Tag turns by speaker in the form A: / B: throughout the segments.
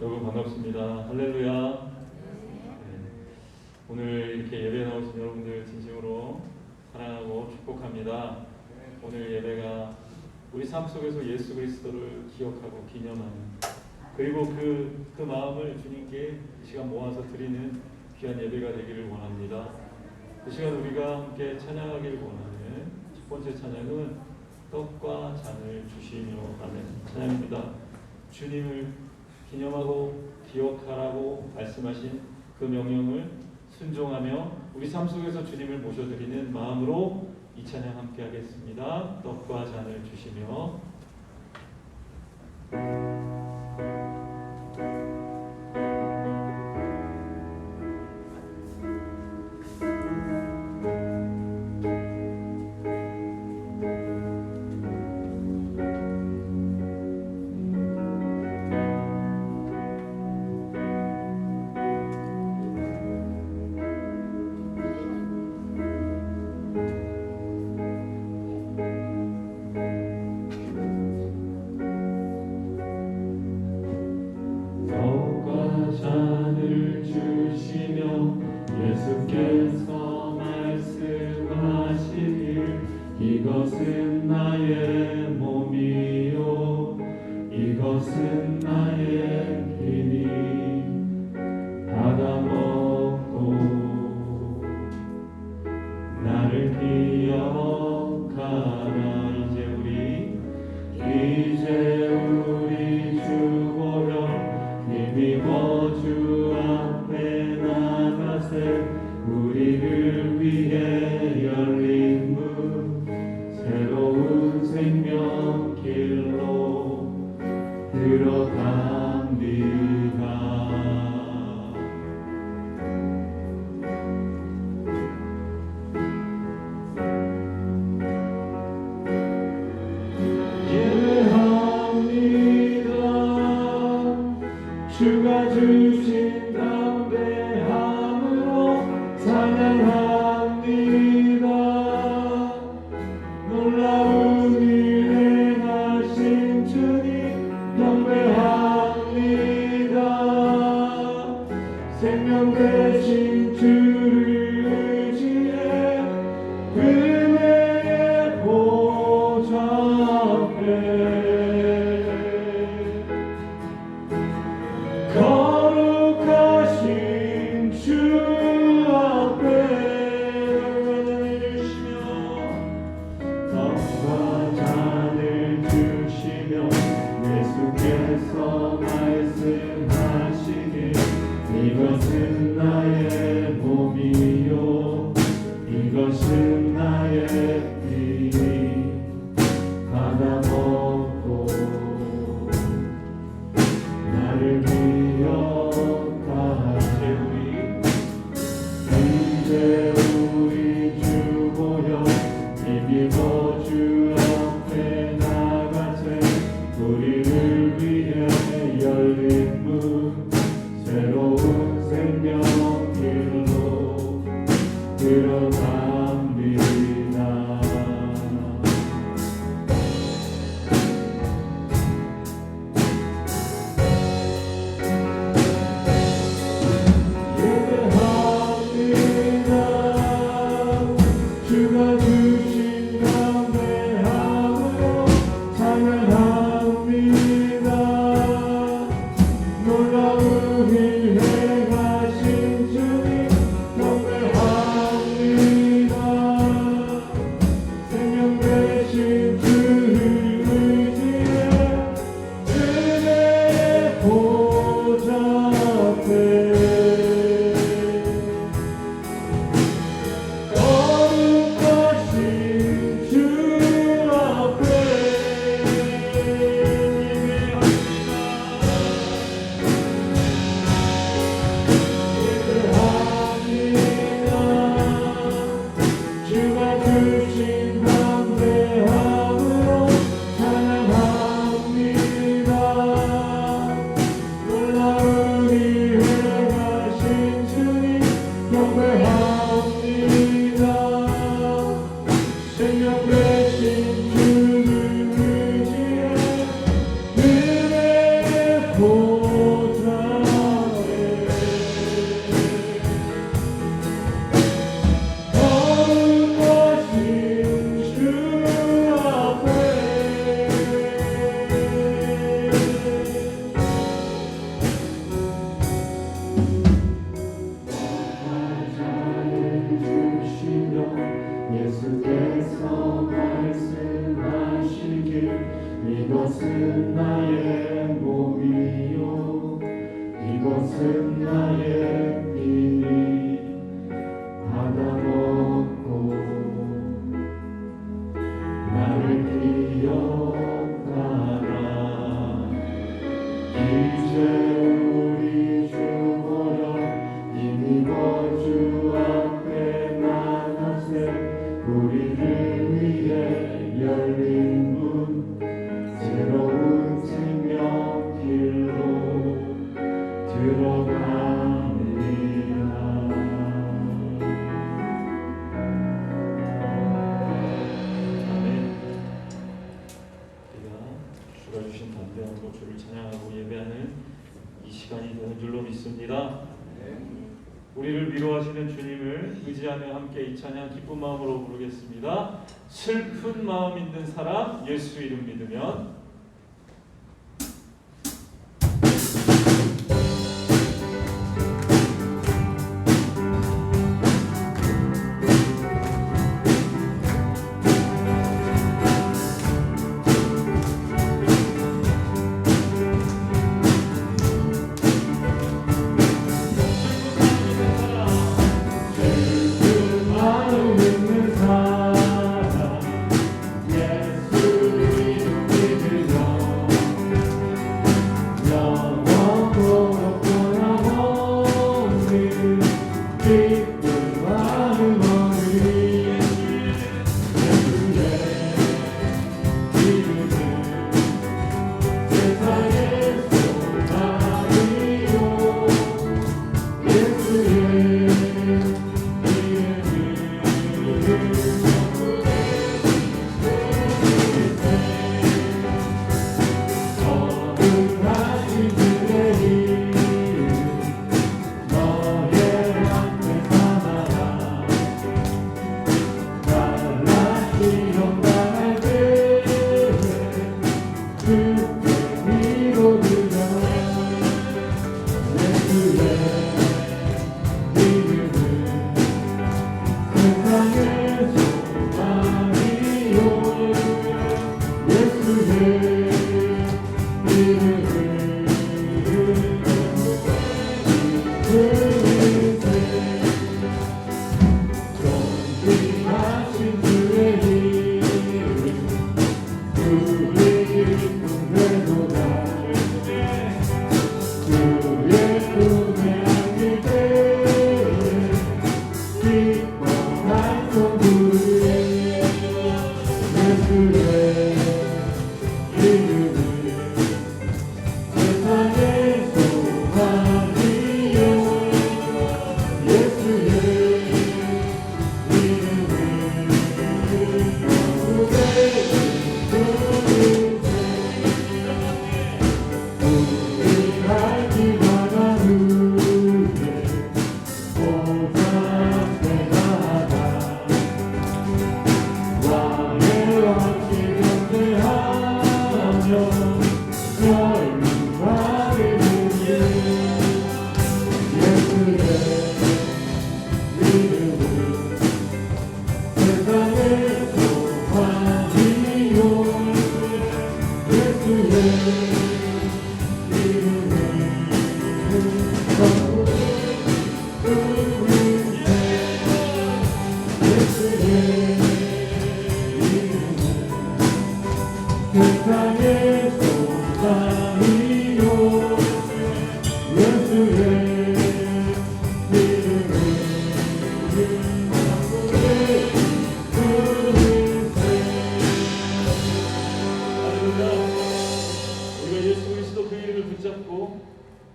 A: 여러분 반갑습니다. 할렐루야. 네. 오늘 이렇게 예배 나오신 여러분들 진심으로 사랑하고 축복합니다. 오늘 예배가 우리 삶 속에서 예수 그리스도를 기억하고 기념하는, 그리고 그 마음을 주님께 이 시간 모아서 드리는 귀한 예배가 되기를 원합니다. 이 시간 우리가 함께 찬양하기를 원하는 첫 번째 찬양은 떡과 잔을 주시며 라는 찬양입니다. 주님을 기념하고 기억하라고 말씀하신 그 명령을 순종하며 우리 삶 속에서 주님을 모셔드리는 마음으로 이 찬양 함께 하겠습니다. 떡과 잔을 주시며 잔을 주시며 예수께서 말씀하시길 이것은 나의 몸이요 이것은 나의 피니 받아 먹고 나를 기억하라. 이제 우리 주보려 힘입어 주 앞에 나가세. 우리를 위해 열린 문 새로운 생명길로 들어갑니다. 주가 주신 담대함으로 찬양합니다. 놀라운 일 행하신 주님 경배합니다. 생명 되신 주를 의지해 은혜의 보좌 앞에 거룩하신 주 앞에 떡과 잔을 주시며 예수께서 말씀하시길 이것은 나의 몸이요 이것은 나의 피니 받아 먹고 나를 이제 우리 주 보여 힘입어 주 앞에 나가세. 우리를 위해 열린 문 새로운 생명길로 들어갑니다. 주가 주신 담대함으로 찬양합니다. 놀라운 일 행하신 주님 경배합니다. 생명 되신 주를 의지해 은혜의 보좌 앞에 주신 담대함으로 찬양합니다. 놀라운 일 행하신 주님 경배합니다. 생명 되신 주를 의지해 은혜의 보좌
B: 이것은 나의 비밀 받아먹고 나를 기억하라. 이제 우리 주 보려 이미 거주 앞에 나가세. 우리를 위해 열린 문 새로운 생명길로 들어갑니다.
A: 아멘. 우리가 주가 주신 담대함으로 주를 찬양하고 예배하는 이 시간이 되는 줄로 믿습니다. 우리를 위로하시는 주님을 의지하며 함께 이 찬양 기쁜 마음으로 부르겠습니다. 슬픈 마음 있는 사람 예수 이름 믿으면.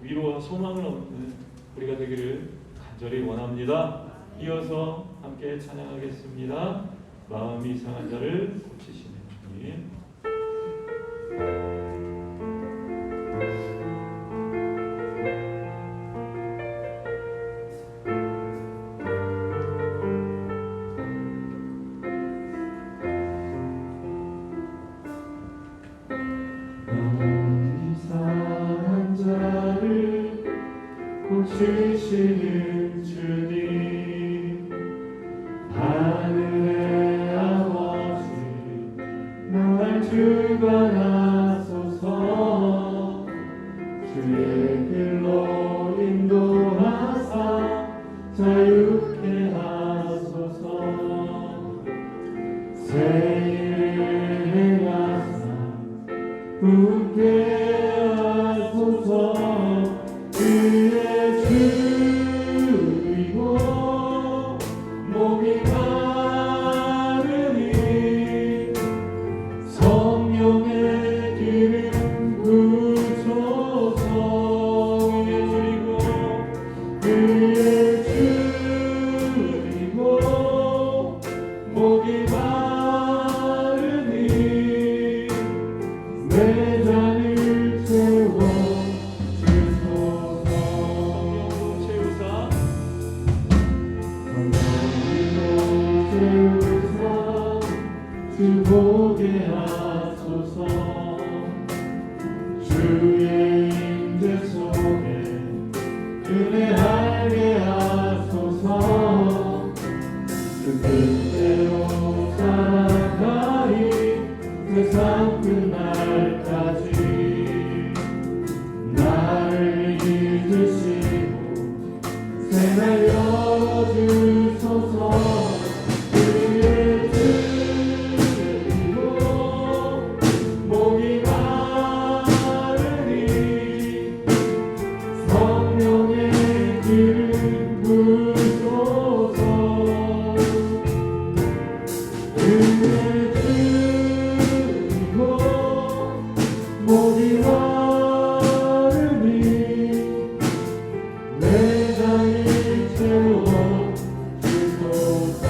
A: 위로와 소망을 얻는 우리가 되기를 간절히 원합니다. 이어서 함께 찬양하겠습니다. 마음이 상한 자를 고치시는 주님.
B: 고치시는 주님, 하늘의 아버지 날 주관하소서. 주의 길로 인도하사 자유케 하소서. 새 일을 행하사 웃게 하소서. 그의 주이고 목이 마르니 성령의 기름 부으소서. 그의 주이고 목이 마르니 내 잔을 채워 주소서.
A: 성령으로 채우사
B: 성령으로 채우사 주 보게 하소서. 주의 임재 속에 은혜 알게 하소서. 그 뜻대로 살아가리 세상 끝날까지. 나를 믿으시고 새날 열어주소서. 그의 주이고 목이 마르니 성령의 기름 부으소서. 그의 주이고 목이 마르니 내 잔을 채워 주소서.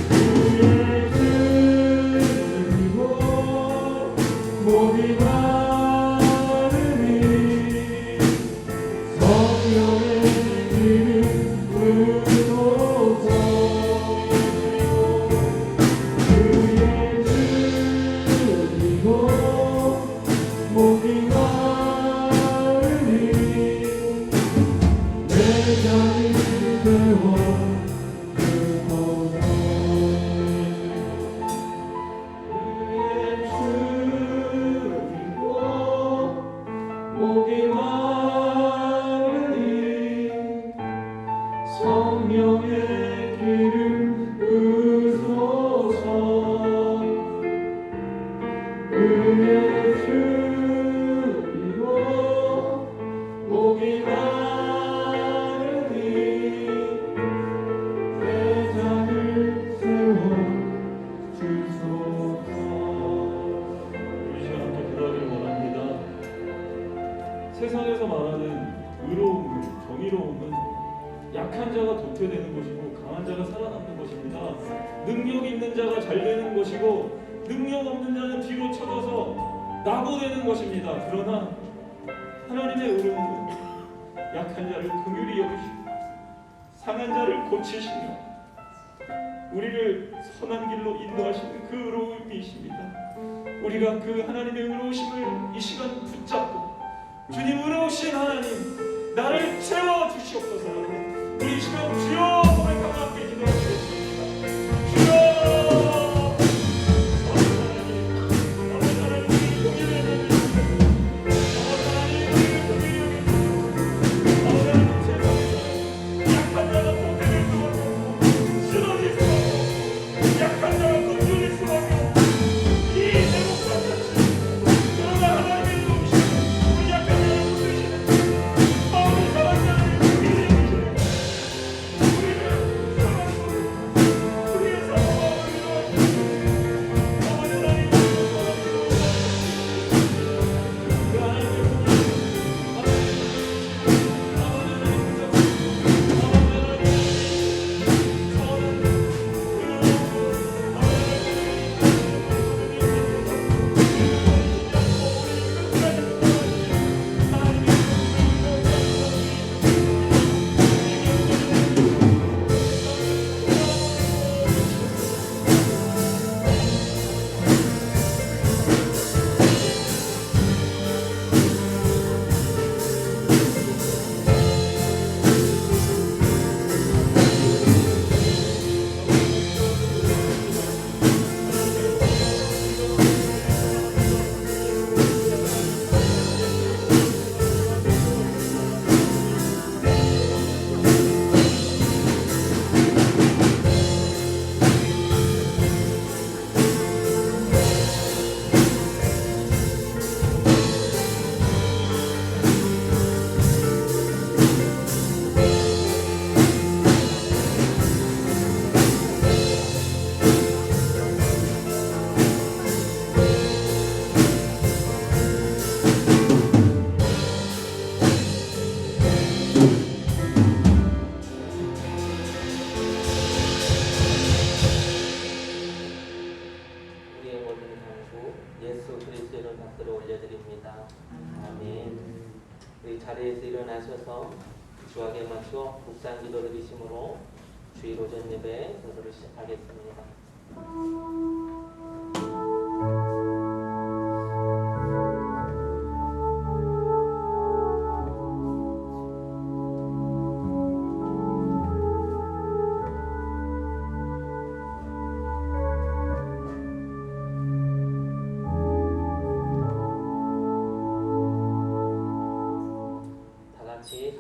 B: 그의 주이고 목이 마르니 성령의 기름 부으소서. 그의 주이고 목이 마르니 내 잔을 채워 주소서. 목이 마르니 성령의 기름 부으소서. 그의 주이고 목이 마르니 내 잔을 채워 주소서.
A: 우리 시간 함께 기도하기를 원합니다. 세상에서 말하는 의로움은, 정의로움은 약한 자가 도태되는 것이고 강한 자가 살아남는 것입니다. 능력 있는 자가 잘 되는 것이고 능력 없는 자는 뒤로 쳐져서 낙오되는 것입니다. 그러나 하나님의 의로움은 약한 자를 긍휼히 여기시고 상한 자를 고치시며 우리를 선한 길로 인도하시는 그 의로움이십니다. 우리가 그 하나님의 의로우심을 이 시간 붙잡고 주님 의로우신 하나님 나를 채워 주시옵소서. 우리 이 시간 주여 고백하고 함께 기도하시겠습니다. 주여 아버지 하나님 우리를 긍휼히 여겨주시옵소서. 아버지 하나님 우리를 긍휼히 여겨주시옵소서. 아버지 하나님 세상에서 약한 자가 도태될 수밖에 없고 쓰러질 수밖에 없고 약한 자가 끊겨질 수밖에 없고 이 대목과 같이 그러나 하나님의 이름이시고 우리 약한 자를 붙드시는 마음이 상한 자를 긍휼히 여기시는 우리
C: 우리 자리에서 일어나셔서 주하게 맞춰 묵상 기도를 드리심으로 주일 오전 예배 전도를 시작하겠습니다.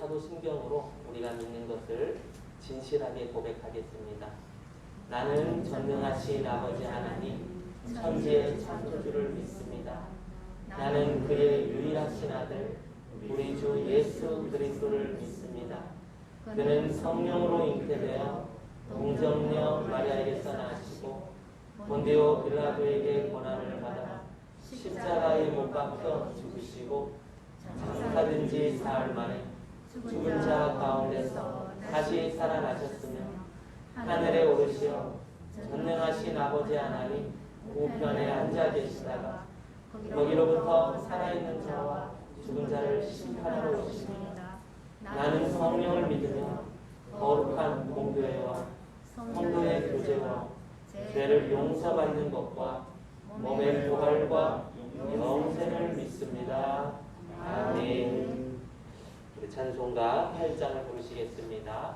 C: 사도신경으로 우리가 믿는 것을 진실하게 고백하겠습니다. 나는 전능하신 아버지 하나님 천지의 창조주를 믿습니다. 나는 그의 유일하신 아들 우리 주 예수 그리스도를 믿습니다. 그는 성령으로 잉태되어 동정녀 마리아에게서 나시고 본디오 빌라도에게 고난을 받아 십자가에 못 박혀 죽으시고 장사된 지 사흘 만에 죽은 자 가운데서 다시 살아나셨으며 하늘에 오르시어 전능하신 아버지 하나님 우편에 앉아 계시다가 거기로부터 살아있는 자와 죽은 자를 심판하러 오십니다. 나는 성령을 믿으며 거룩한 공교회와 성도의 교제와 죄를 용서받는 것과 몸의 부활과 영생을 믿습니다. 아멘. 우리 찬송가 8장을 부르시겠습니다.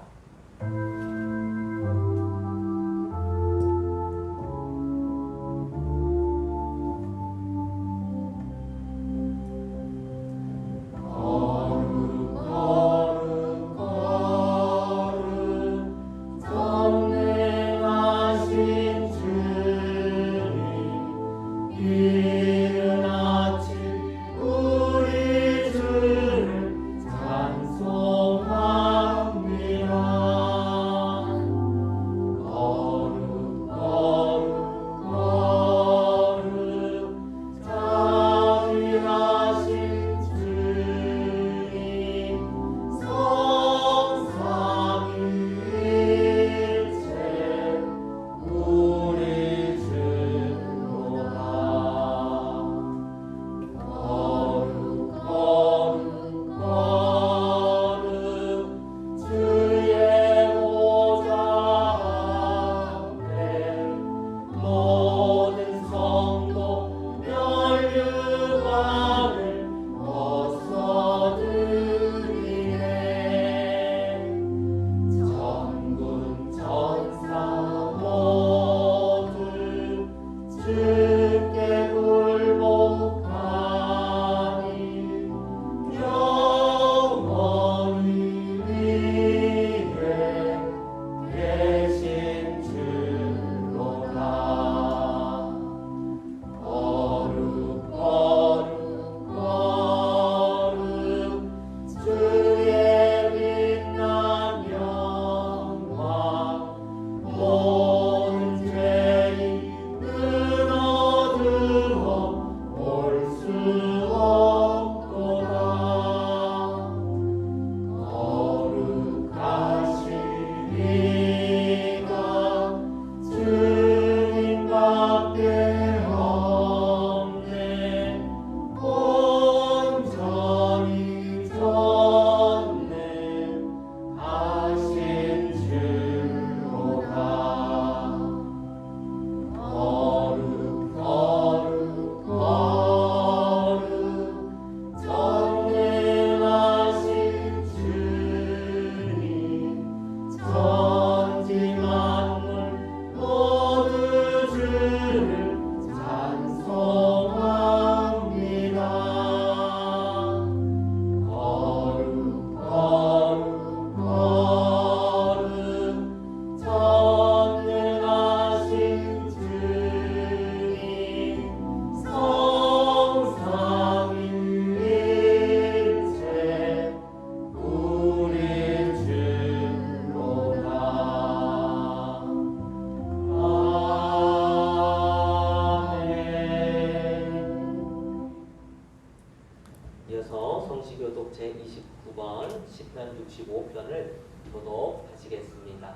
C: 성시교독 제29번 시편 65편을 교독하시겠습니다.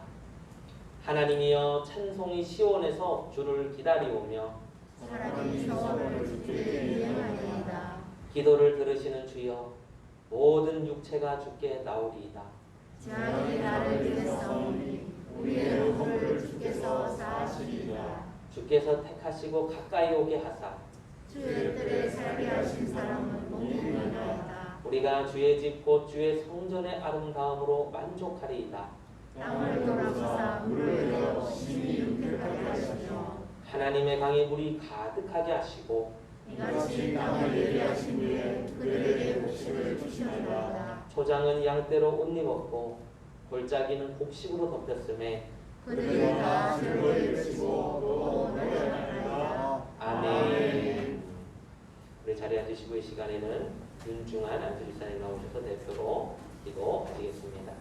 C: 하나님이여 찬송이 시온에서 주를 기다리오며
B: 사람이 저를 주께 예배하리이다.
C: 기도를 들으시는 주여 모든 육체가 주께 나오리이다.
D: 자기 나를 위해 싸우니 우리의 허물을 주께서 사하시리이다.
C: 주께서 택하시고 가까이 오게 하사
D: 주의 뜰에 살게 하신 사람은 복이 있나이다.
C: 우리가 주의 집 곧 주의 성전의 아름다움으로 만족하리이다.
D: 땅을 돌아보사 물을 내어 심히 윤택하게 하시며
C: 하나님의 강에 물이 가득하게 하시고
D: 이같이 땅을 예리하신 후에 그들에게 곡식을 주시나이다.
C: 초장은 양떼로 옷 입었고 골짜기는 곡식으로 덮였음에
D: 그들이 다 즐거이 외치고 또 노래하나이다.
C: 아멘. 우리 자리에 앉으시고 이 시간에는 윤중한 안수집사님 나오셔서 대표로 기도드리겠습니다.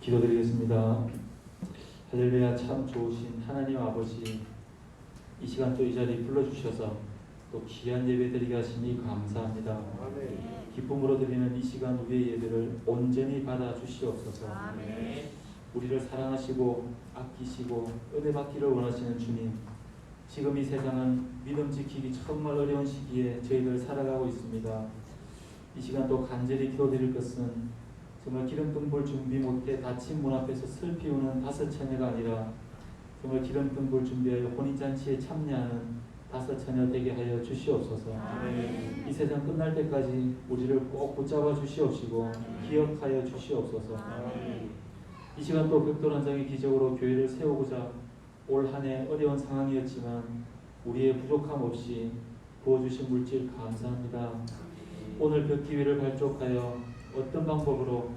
A: 기도드리겠습니다. 할렐루야. 참 좋으신 하나님 아버지, 이 시간 또 이 자리에 불러주셔서 또 귀한 예배 드리게 하시니 감사합니다. 기쁨으로 드리는 이 시간 우리의 예배를 온전히 받아 주시옵소서. 우리를 사랑하시고 아끼시고 은혜 받기를 원하시는 주님, 지금 이 세상은 믿음 지키기 정말 어려운 시기에 저희들 살아가고 있습니다. 이 시간 또 간절히 기도드릴 것은 정말 기름등 볼 준비 못해 닫힌 문 앞에서 슬피 우는 5 처녀가 아니라 정말 기름등 볼 준비하여 혼인잔치에 참여하는 5 처녀 되게 하여 주시옵소서. 이 세상 끝날 때까지 우리를 꼭 붙잡아 주시옵시고 기억하여 주시옵소서. 이 시간 또 벽돌한장의 기적으로 교회를 세우고자 올 한 해 어려운 상황이었지만 우리의 부족함 없이 부어주신 물질 감사합니다. 오늘 벽기회를 발족하여 어떤 방법으로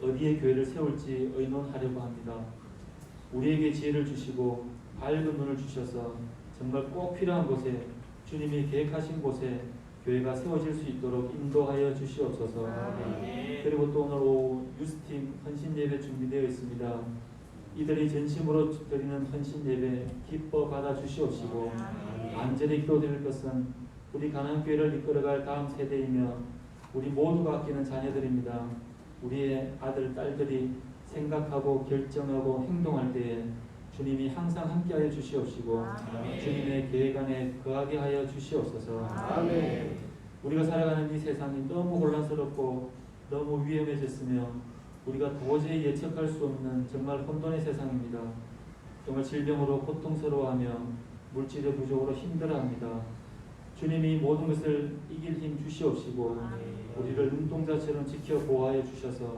A: 어디에 교회를 세울지 의논하려고 합니다. 우리에게 지혜를 주시고 밝은 눈을 주셔서 정말 꼭 필요한 곳에 주님이 계획하신 곳에 교회가 세워질 수 있도록 인도하여 주시옵소서. 그리고 또 오늘 오후 유스팀 헌신 예배 준비되어 있습니다. 이들이 전심으로 드리는 헌신 예배 기뻐 받아 주시옵시고 간절히 기도드릴 것은 우리 가난교회를 이끌어갈 다음 세대이며 우리 모두가 아끼는 자녀들입니다. 우리의 아들, 딸들이 생각하고 결정하고 행동할 때에 주님이 항상 함께하여 주시옵시고 주님의 계획 안에 거하게 하여 주시옵소서. 우리가 살아가는 이 세상이 너무 혼란스럽고 너무 위험해졌으며 우리가 도저히 예측할 수 없는 정말 혼돈의 세상입니다. 정말 질병으로 고통스러워하며 물질의 부족으로 힘들어합니다. 주님이 모든 것을 이길 힘 주시옵시고 우리를 눈동자처럼 지켜 보호하여 주셔서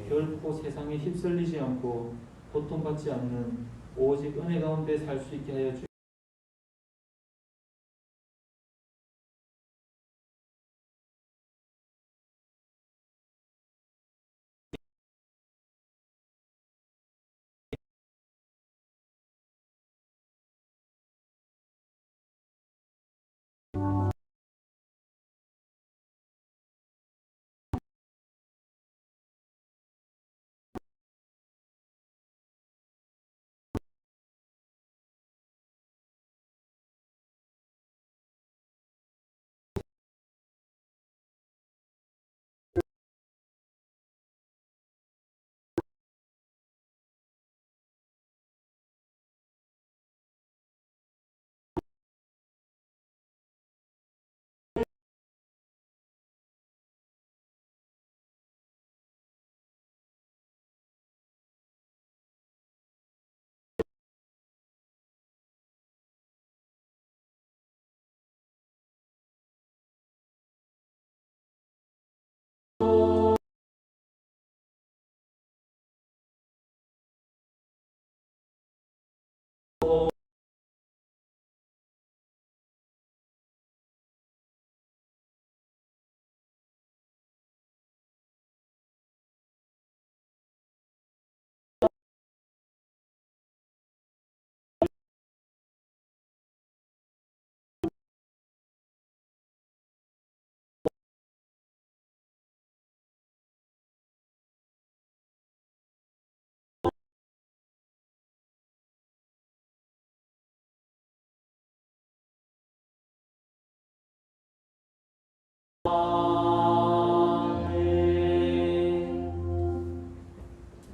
A: 결코 세상에 휩쓸리지 않고 고통받지 않는 오직 은혜 가운데 살 수 있게 하여 주시옵소서.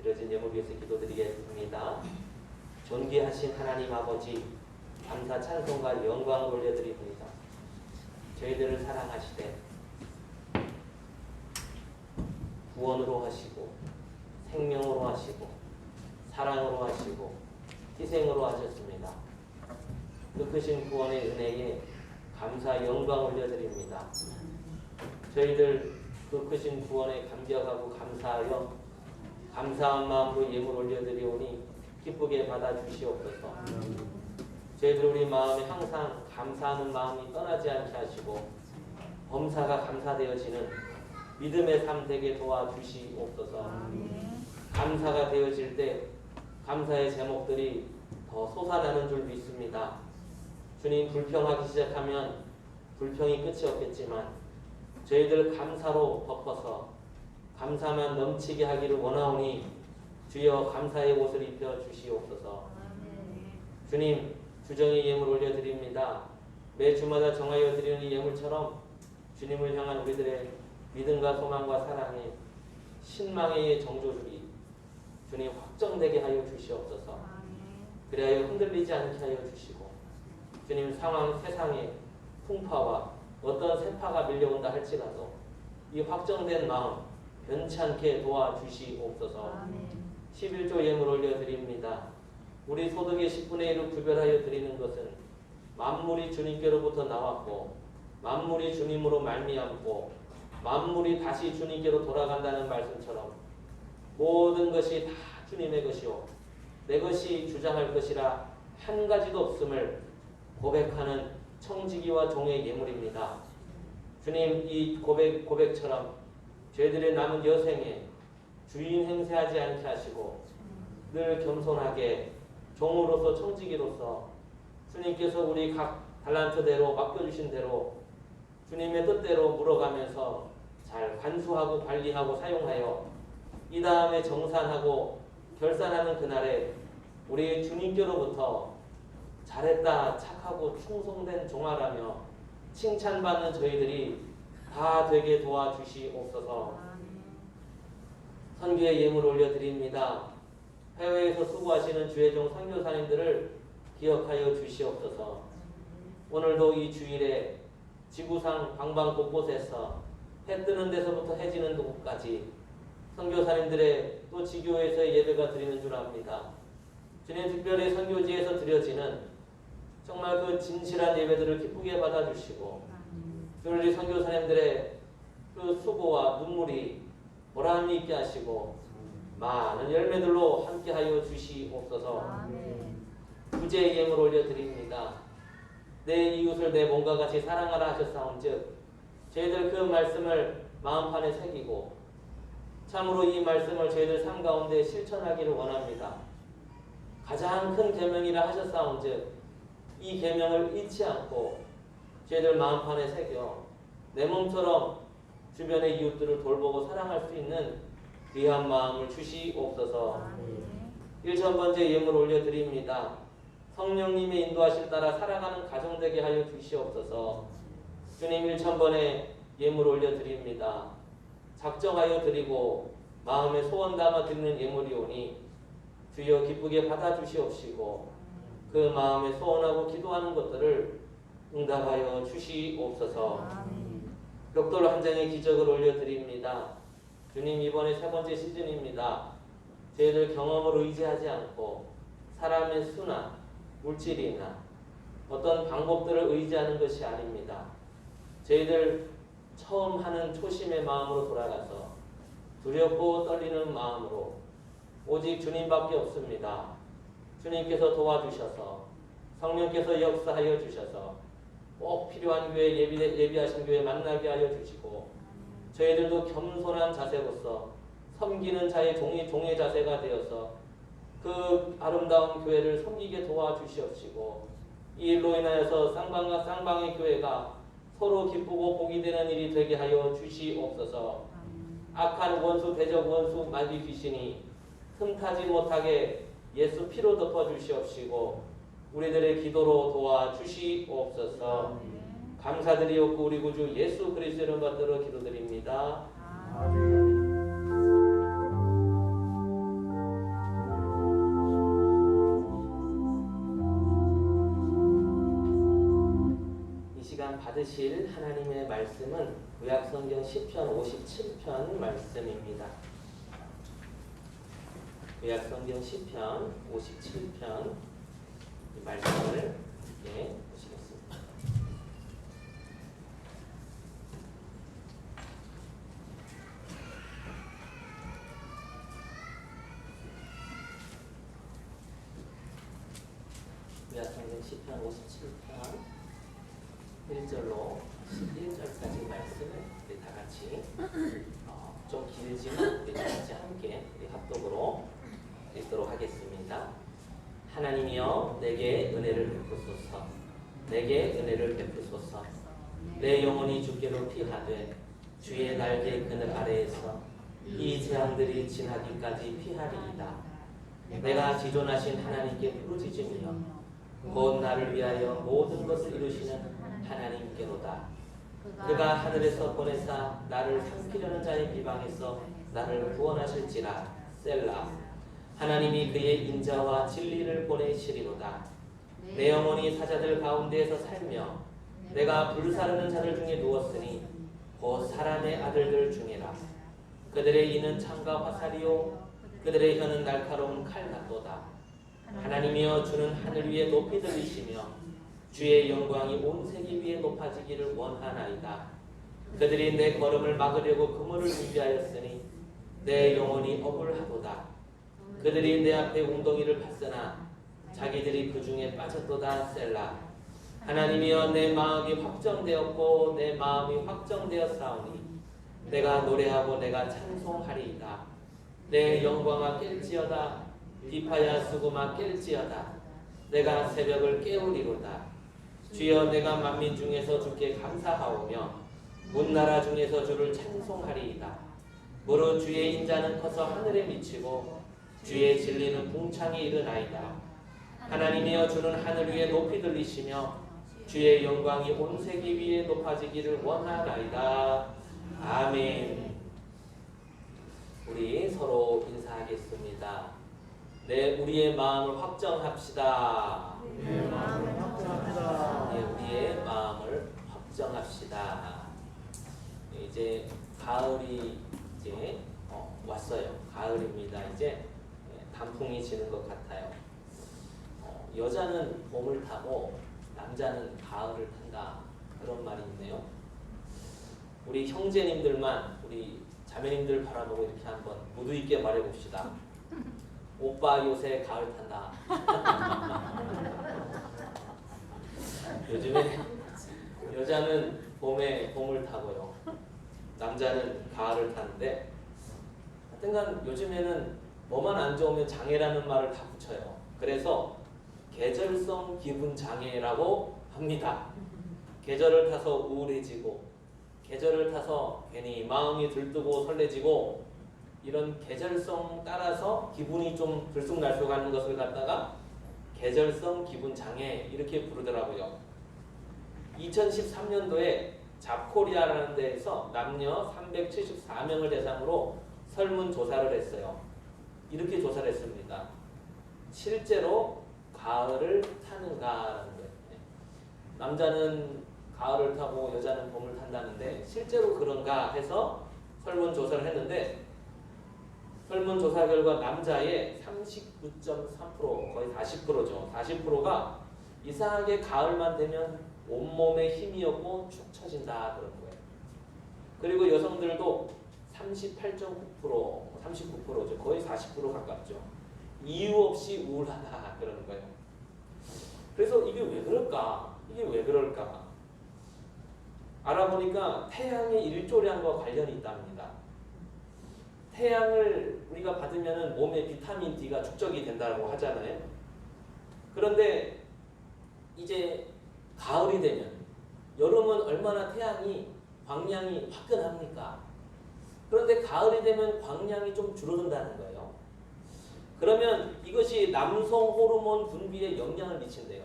C: 드려진 예물 위해서 기도드리겠습니다. 존귀하신 하나님 아버지, 감사 찬송과 영광을 올려드립니다. 저희들을 사랑하시되 구원으로 하시고 생명으로 하시고 사랑으로 하시고 희생으로 하셨습니다. 그 크신 구원의 은혜에 감사 영광 올려드립니다. 저희들 그 크신 구원에 감격하고 감사하여 감사한 마음으로 예물 올려드리오니 기쁘게 받아주시옵소서. 저희들 우리 마음에 항상 감사하는 마음이 떠나지 않게 하시고 범사가 감사되어지는 믿음의 삶 되게 도와주시옵소서. 감사가 되어질 때 감사의 제목들이 더 솟아나는 줄 믿습니다. 주님, 불평하기 시작하면 불평이 끝이 없겠지만 저희들 감사로 덮어서 감사만 넘치게 하기를 원하오니 주여 감사의 옷을 입혀 주시옵소서. 주님, 주정의 예물 올려드립니다. 매 주마다 정하여 드리는 이 예물처럼 주님을 향한 우리들의 믿음과 소망과 사랑에 신망의 정조줄이 주님 확정되게 하여 주시옵소서. 그리하여 흔들리지 않게 하여 주시고 주님, 상황 세상에 풍파와 어떤 세파가 밀려온다 할지라도 이 확정된 마음 변치 않게 도와주시옵소서. 11조 예물 올려드립니다. 우리 소득의 10분의 1을 구별하여 드리는 것은 만물이 주님께로부터 나왔고 만물이 주님으로 말미암고 만물이 다시 주님께로 돌아간다는 말씀처럼 모든 것이 다 주님의 것이요 내 것이 주장할 것이라 한 가지도 없음을 고백하는 청지기와 종의 예물입니다. 주님, 이 고백처럼 저희들의 남은 여생에 주인 행세하지 않게 하시고 늘 겸손하게 종으로서 청지기로서 주님께서 우리 각 달란트대로 맡겨주신 대로 주님의 뜻대로 물어가면서 잘 관수하고 관리하고 사용하여 이 다음에 정산하고 결산하는 그날에 우리 주님께로부터 잘했다, 착하고 충성된 종아라며 칭찬받는 저희들이 다 되게 도와주시옵소서. 선교의 예물 올려드립니다. 해외에서 수고하시는 주의 종 선교사님들을 기억하여 주시옵소서. 오늘도 이 주일에 지구상 방방 곳곳에서 해 뜨는 데서부터 해 지는 곳까지 선교사님들의 또 지교에서의 예배가 드리는 줄 압니다. 주님, 특별히 선교지에서 드려지는 정말 그 진실한 예배들을 기쁘게 받아주시고 우리 선교사님들의 그 수고와 눈물이 보람이 있게 하시고 많은 열매들로 함께하여 주시옵소서. 구제의 예물 올려드립니다. 내 이웃을 내 몸과 같이 사랑하라 하셨사온즉 저희들 그 말씀을 마음판에 새기고 참으로 이 말씀을 저희들 삶 가운데 실천하기를 원합니다. 가장 큰 계명이라 하셨사온즉 이 계명을 잊지 않고 저희들 마음판에 새겨 내 몸처럼 주변의 이웃들을 돌보고 사랑할 수 있는 귀한 마음을 주시옵소서. 1,000번째 예물 올려드립니다. 성령님의 인도하심 따라 살아가는 가정 되게 하여 주시옵소서. 주님, 1,000번의 예물 올려드립니다. 작정하여 드리고 마음에 소원 담아 드리는 예물이오니 주여 기쁘게 받아주시옵시고 그 마음에 소원하고 기도하는 것들을 응답하여 주시옵소서. 벽돌 한 장의 기적을 올려드립니다. 주님, 이번에 3번째 시즌입니다. 저희들 경험을 의지하지 않고 사람의 수나 물질이나 어떤 방법들을 의지하는 것이 아닙니다. 저희들 처음 하는 초심의 마음으로 돌아가서 두렵고 떨리는 마음으로 오직 주님밖에 없습니다. 주님께서 도와주셔서 성령께서 역사하여 주셔서 꼭 필요한 교회 예비하신 교회 만나게 하여 주시고 저희들도 겸손한 자세로서 섬기는 자의 종의 자세가 되어서 그 아름다운 교회를 섬기게 도와주시옵시고 이 일로 인하여서 쌍방과 쌍방의 교회가 서로 기쁘고 복이 되는 일이 되게 하여 주시옵소서. 악한 원수 대적 원수 마귀 귀신이 틈타지 못하게 예수 피로 덮어주시옵시고 우리들의 기도로 도와주시옵소서. 감사드리옵고 우리 구주 예수 그리스도의 이름 받들어 기도드립니다. 받으실 하나님의 말씀은 구약성경 시편 57편 말씀입니다. 구약성경 시편 57편 말씀을 함께 보시겠습니다. 구약성경 시편 57편 1절로 11절까지 말씀을 우리 다 같이 좀 길지만 우리 다 같이 함께 우리 합독으로 읽도록 하겠습니다. 하나님이여 내게 은혜를 베푸소서. 내게 은혜를 베푸소서. 내 영혼이 주께로 피하되 주의 날개 그늘 아래에서 이 재앙들이 지나기까지 피하리이다. 내가 지존하신 하나님께 부르짖으며 곧 나를 위하여 모든 것을 이루시는 하나님께로다. 그가 하늘에서 보내사 나를 삼키려는 자의 비방에서 나를 구원하실지라. 셀라. 하나님이 그의 인자와 진리를 보내시리로다. 내 영혼이 사자들 가운데에서 살며 내가 불사르는 자들 중에 누웠으니 곧 사람의 아들들 중이라. 그들의 이는 창과 화살이요 그들의 혀는 날카로운 칼 같도다. 하나님이여 주는 하늘 위에 높이 들리시며 주의 영광이 온 세계 위에 높아지기를 원하나이다. 그들이 내 걸음을 막으려고 그물을 준비하였으니 내 영혼이 억울하도다. 그들이 내 앞에 웅덩이를 팠으나 자기들이 그 중에 빠졌도다. 셀라. 하나님이여 내 마음이 확정되었고 내 마음이 확정되었사오니 내가 노래하고 내가 찬송하리이다. 내 영광아 깰지어다. 비파야 수구마 깰지어다. 내가 새벽을 깨우리로다. 주여 내가 만민 중에서 주께 감사하오며 문나라 중에서 주를 찬송하리이다. 무릇 주의 인자는 커서 하늘에 미치고 주의 진리는 궁창에 이르나이다. 하나님이여 주는 하늘 위에 높이 들리시며 주의 영광이 온 세계 위에 높아지기를 원하나이다. 아멘. 우리 서로 인사하겠습니다. 네, 우리의 마음을 확정합시다.
B: 우리의 마음을 확정합시다.
C: 네, 우리의 마음을 확정합시다. 이제 가을이 이제 왔어요. 가을입니다. 이제 단풍이 지는 것 같아요. 여자는 봄을 타고 남자는 가을을 탄다. 그런 말이 있네요. 우리 형제님들만 우리 자매님들 바라보고 이렇게 한번 무드 있게 말해봅시다. 오빠 요새 가을 탄다. 요즘에 여자는 봄에 봄을 타고요. 남자는 가을을 타는데 하여튼간 요즘에는 뭐만 안 좋으면 장애라는 말을 다 붙여요. 그래서 계절성 기분 장애라고 합니다. 계절을 타서 우울해지고 계절을 타서 괜히 마음이 들뜨고 설레지고 이런 계절성 따라서 기분이 좀 들쑥날쑥하는 것을 갖다가 계절성 기분 장애 이렇게 부르더라고요. 2013년도에 잡코리아라는 데에서 남녀 374명을 대상으로 설문조사를 했어요. 이렇게 조사를 했습니다. 실제로 가을을 타는가라는 거예요. 남자는 가을을 타고 여자는 봄을 탄다는데 실제로 그런가 해서 설문조사를 했는데 설문조사 결과 남자의 39.3% 거의 40%죠. 40%가 이상하게 가을만 되면 온몸에 힘이 없고 축 처진다 그런 거예요. 그리고 여성들도 38.9%, 39%죠. 거의 40% 가깝죠. 이유 없이 우울하다 그러는 거예요. 그래서 이게 왜 그럴까? 이게 왜 그럴까? 알아보니까 태양의 일조량과 관련이 있답니다. 태양을 우리가 받으면 몸에 비타민 D가 축적이 된다고 하잖아요. 그런데 이제 가을이 되면 여름은 얼마나 태양이 광량이 화끈합니까? 그런데 가을이 되면 광량이 좀 줄어든다는 거예요. 그러면 이것이 남성 호르몬 분비에 영향을 미친대요.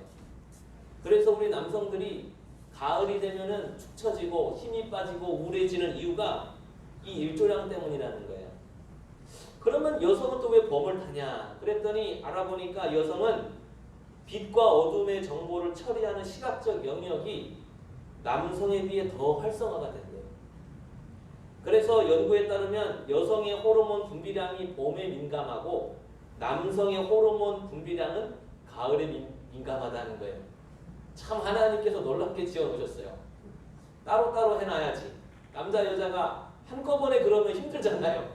C: 그래서 우리 남성들이 가을이 되면은 축 처지고 힘이 빠지고 우울해지는 이유가 이 일조량 때문이라는 거예요. 그러면 여성은 또 왜 봄을 타냐? 그랬더니 알아보니까 여성은 빛과 어둠의 정보를 처리하는 시각적 영역이 남성에 비해 더 활성화가 된대요. 그래서 연구에 따르면 여성의 호르몬 분비량이 봄에 민감하고 남성의 호르몬 분비량은 가을에 민감하다는 거예요. 참 하나님께서 놀랍게 지어놓으셨어요. 따로따로 해놔야지. 남자 여자가 한꺼번에 그러면 힘들잖아요.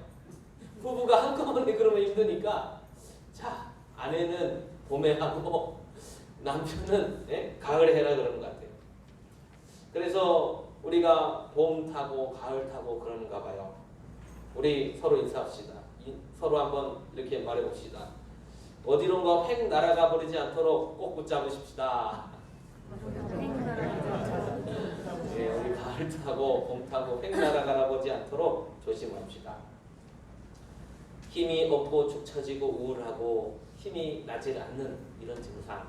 C: 부부가 한꺼번에 그러면 힘드니까 자, 아내는 봄에 하고 남편은 가을에 해라 그러는 것 같아요. 그래서 우리가 봄 타고 가을 타고 그러는가 봐요. 우리 서로 인사합시다. 서로 한번 이렇게 말해봅시다. 어디론가 획 날아가 버리지 않도록 꼭 붙잡으십시다. 네, 우리 가을 타고 봄 타고 획 날아가 버리지 않도록 조심합시다. 힘이 없고 축 처지고 우울하고 힘이 나지 않는 이런 증상.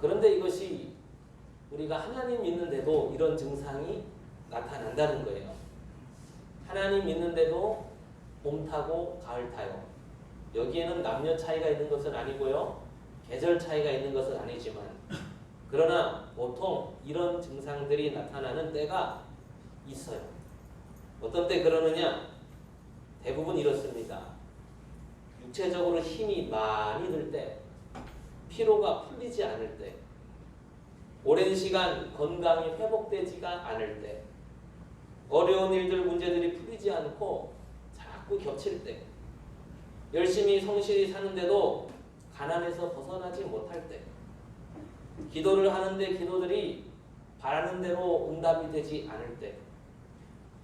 C: 그런데 이것이 우리가 하나님 믿는데도 이런 증상이 나타난다는 거예요. 하나님 믿는데도 봄 타고 가을 타요. 여기에는 남녀 차이가 있는 것은 아니고요. 계절 차이가 있는 것은 아니지만 그러나 보통 이런 증상들이 나타나는 때가 있어요. 어떤 때 그러느냐? 대부분 이렇습니다. 육체적으로 힘이 많이 들 때, 피로가 풀리지 않을 때, 오랜 시간 건강이 회복되지가 않을 때, 어려운 일들, 문제들이 풀리지 않고 자꾸 겹칠 때, 열심히 성실히 사는데도 가난에서 벗어나지 못할 때, 기도를 하는데 기도들이 바라는 대로 응답이 되지 않을 때,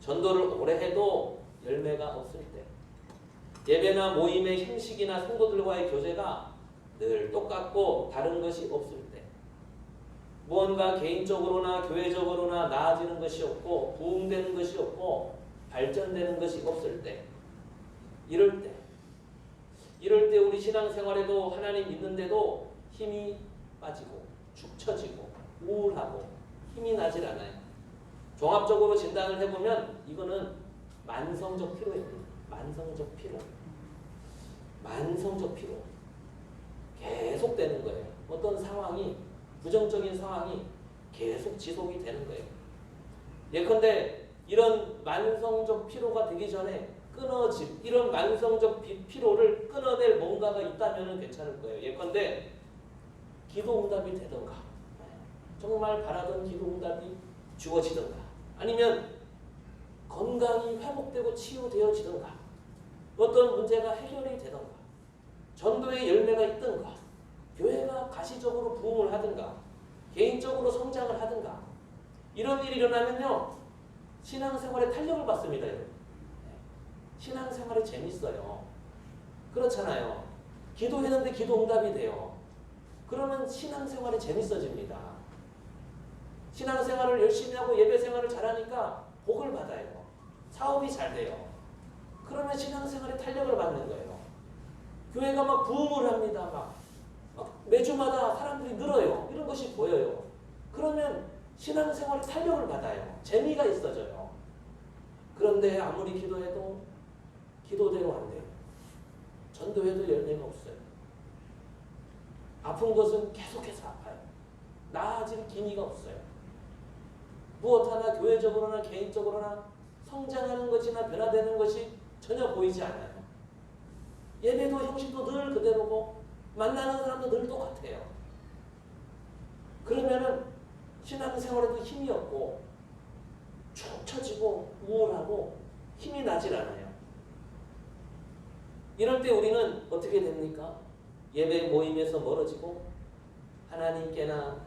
C: 전도를 오래 해도 열매가 없을 때, 예배나 모임의 형식이나 성도들과의 교제가 늘 똑같고 다른 것이 없을 때, 무언가 개인적으로나 교회적으로나 나아지는 것이 없고 부흥되는 것이 없고 발전되는 것이 없을 때, 이럴 때 우리 신앙생활에도 하나님 믿는데도 힘이 빠지고 축 처지고 우울하고 힘이 나질 않아요. 종합적으로 진단을 해보면 이거는 만성적 피로입니다. 만성적 피로. 만성적 피로. 계속되는 거예요. 어떤 상황이, 부정적인 상황이 계속 지속이 되는 거예요. 예컨대 이런 만성적 피로가 되기 전에 끊어짐, 이런 만성적 피로를 끊어낼 뭔가가 있다면 괜찮을 거예요. 예컨대 기도 응답이 되던가, 정말 바라던 기도 응답이 주어지던가, 아니면 건강이 회복되고 치유되어지던가, 어떤 문제가 해결이 되던가, 전도의 열매가 있던가, 교회가 가시적으로 부흥을 하든가, 개인적으로 성장을 하든가, 이런 일이 일어나면요, 신앙생활에 탄력을 받습니다. 여러분. 신앙생활이 재밌어요. 그렇잖아요. 기도했는데 기도 응답이 돼요. 그러면 신앙생활이 재밌어집니다. 신앙생활을 열심히 하고 예배생활을 잘하니까 복을 받아요. 사업이 잘 돼요. 그러면 신앙생활에 탄력을 받는 거예요. 교회가 막 부흥을 합니다. 막 매주마다 사람들이 늘어요. 이런 것이 보여요. 그러면 신앙생활에 탄력을 받아요. 재미가 있어져요. 그런데 아무리 기도해도 기도대로 안 돼요. 전도해도 열매가 없어요. 아픈 것은 계속해서 아파요. 나아질 기미가 없어요. 무엇 하나 교회적으로나 개인적으로나 성장하는 것이나 변화되는 것이 전혀 보이지 않아요. 예배도 형식도 늘 그대로고 만나는 사람도 늘 똑같아요. 그러면은 신앙생활에도 힘이 없고 축 처지고 우울하고 힘이 나질 않아요. 이럴 때 우리는 어떻게 됩니까? 예배 모임에서 멀어지고 하나님께나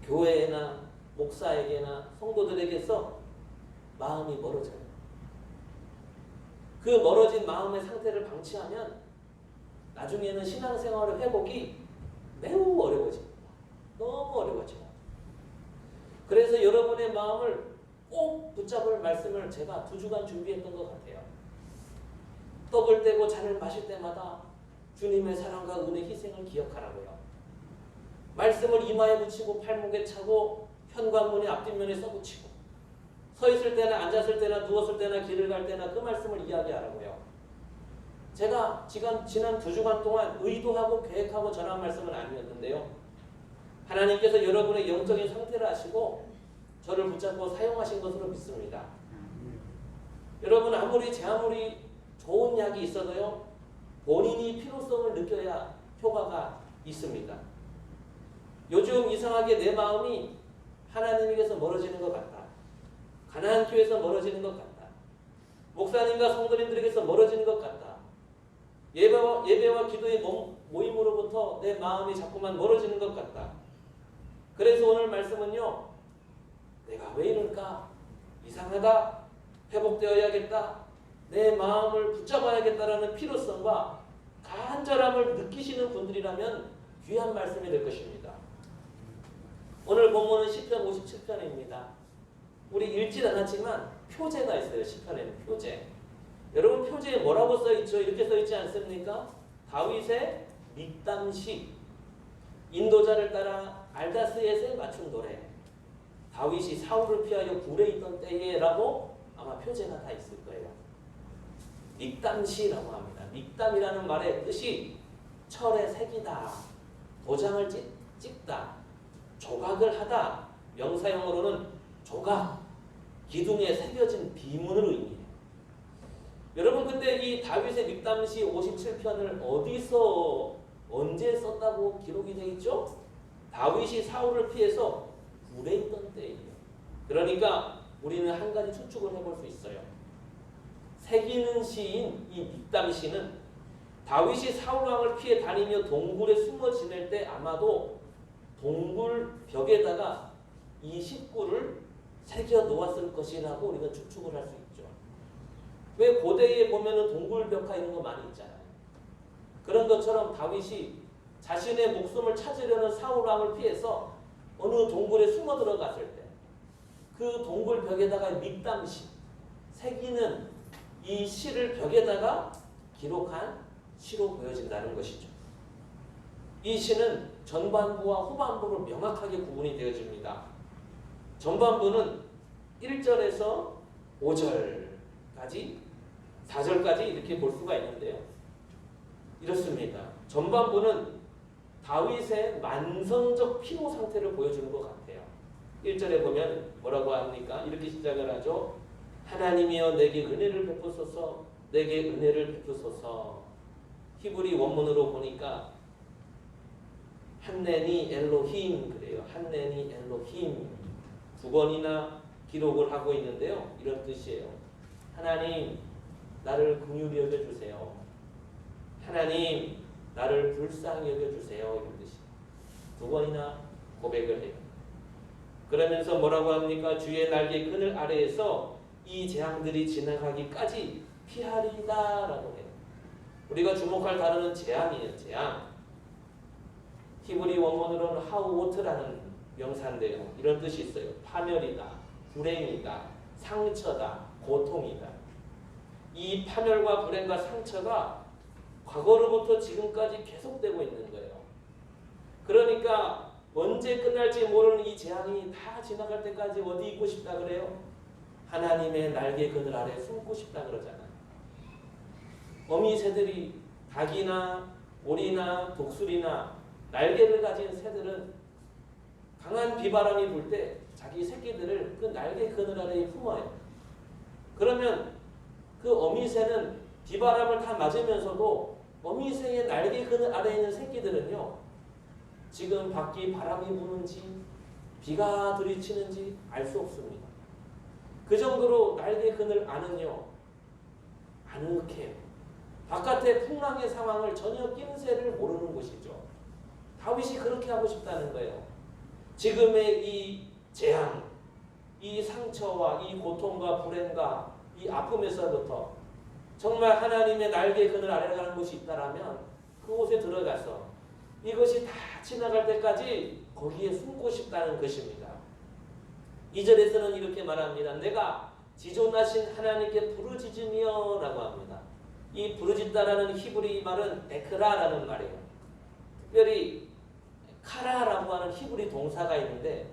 C: 교회나 목사에게나 성도들에게서 마음이 멀어져요. 그 멀어진 마음의 상태를 방치하면 나중에는 신앙생활의 회복이 매우 어려워집니다. 너무 어려워져요. 그래서 여러분의 마음을 꼭 붙잡을 말씀을 제가 2주간 준비했던 것 같아요. 떡을 떼고 잔을 마실 때마다 주님의 사랑과 은혜 희생을 기억하라고요. 말씀을 이마에 붙이고 팔목에 차고 현관문의 앞뒷면에 써붙이고 서 있을 때나 앉았을 때나 누웠을 때나 길을 갈 때나 그 말씀을 이야기하라고요. 제가 지난 2주간 동안 의도하고 계획하고 전한 말씀은 아니었는데요. 하나님께서 여러분의 영적인 상태를 아시고 저를 붙잡고 사용하신 것으로 믿습니다. 여러분 아무리 좋은 약이 있어도요 본인이 필요성을 느껴야 효과가 있습니다. 요즘 이상하게 내 마음이 하나님에게서 멀어지는 것 같다. 가나안 교회에서 멀어지는 것 같다. 목사님과 성도님들에게서 멀어지는 것 같다. 예배와 기도의 모임으로부터 내 마음이 자꾸만 멀어지는 것 같다. 그래서 오늘 말씀은요. 내가 왜 이럴까? 이상하다. 회복되어야겠다. 내 마음을 붙잡아야겠다라는 필요성과 간절함을 느끼시는 분들이라면 귀한 말씀이 될 것입니다. 오늘 본문은 시편 57편입니다. 우리 읽진 않았지만 표제가 있어요. 시편에는 표제. 여러분 표제에 뭐라고 써있죠? 이렇게 써있지 않습니까? 다윗의 믹담시, 인도자를 따라 알다스에서의 맞춤 노래, 다윗이 사울을 피하여 굴에 있던 때에 라고 아마 표제가 다 있을 거예요. 믹담시라고 합니다. 믹담이라는 말의 뜻이 철에 새기다, 도장을 찍다, 조각을 하다, 명사형으로는 조각, 기둥에 새겨진 비문을 의미해요. 여러분 근데 이 다윗의 믹담시 57편을 어디서 언제 썼다고 기록이 되어 있죠? 다윗이 사울을 피해서 굴에 있던 때예요. 그러니까 우리는 한 가지 추측을 해볼 수 있어요. 새기는 시인 이 믹담시는 다윗이 사울왕을 피해 다니며 동굴에 숨어 지낼 때 아마도 동굴 벽에다가 이 식구를 새겨 놓았을 것이라고 우리가 추측을 할 수 있죠. 왜 고대에 보면은 동굴 벽화 이런 거 많이 있잖아요. 그런 것처럼 다윗이 자신의 목숨을 찾으려는 사울 왕을 피해서 어느 동굴에 숨어 들어갔을 때 그 동굴 벽에다가 믹담시, 새기는 이 시를 벽에다가 기록한 시로 보여진다는 것이죠. 이 시는 전반부와 후반부로 명확하게 구분이 되어집니다. 전반부는 1절에서 5절까지 4절까지 이렇게 볼 수가 있는데요. 이렇습니다. 전반부는 다윗의 만성적 피로 상태를 보여주는 것 같아요. 1절에 보면 뭐라고 합니까? 이렇게 시작을 하죠. 하나님이여 내게 은혜를 베푸소서, 내게 은혜를 베푸소서. 히브리 원문으로 보니까 한네니 엘로힘 그래요. 한네니 엘로힘 두 번이나 기록을 하고 있는데요. 이런 뜻이에요. 하나님 나를 긍휼히 여겨주세요. 하나님 나를 불쌍히 여겨주세요. 이런 뜻이에요. 두 번이나 고백을 해요. 그러면서 뭐라고 합니까? 주의 날개 그늘 아래에서 이 재앙들이 지나가기까지 피하리다 라고 해요. 우리가 주목할 단어는 재앙이에요. 재앙. 히브리 원문으로는 하우오트라는 명사인데요. 이런 뜻이 있어요. 파멸이다, 불행이다, 상처다, 고통이다. 이 파멸과 불행과 상처가 과거로부터 지금까지 계속되고 있는 거예요. 그러니까 언제 끝날지 모르는 이 재앙이 다 지나갈 때까지 어디 있고 싶다 그래요? 하나님의 날개 그늘 아래 숨고 싶다 그러잖아요. 어미 새들이 닭이나 오리나 독수리나 날개를 가진 새들은 강한 비바람이 불 때 자기 새끼들을 그 날개 그늘 아래에 품어요. 그러면 그 어미새는 비바람을 다 맞으면서도 어미새의 날개 그늘 아래에 있는 새끼들은요. 지금 밖이 바람이 부는지 비가 들이치는지 알 수 없습니다. 그 정도로 날개 그늘 안은요. 아늑해요. 바깥의 풍랑의 상황을 전혀 낌새를 모르는 곳이죠. 다윗이 그렇게 하고 싶다는 거예요. 지금의 이 재앙, 이 상처와 이 고통과 불행과 이 아픔에서부터 정말 하나님의 날개 그늘 아래에 가는 곳이 있다라면 그곳에 들어가서 이것이 다 지나갈 때까지 거기에 숨고 싶다는 것입니다. 2절에서는 이렇게 말합니다. 내가 지존하신 하나님께 부르짖으며 라고 합니다. 이 부르짖다라는 히브리 말은 에크라라는 말이에요. 특별히 카라라고 하는 히브리 동사가 있는데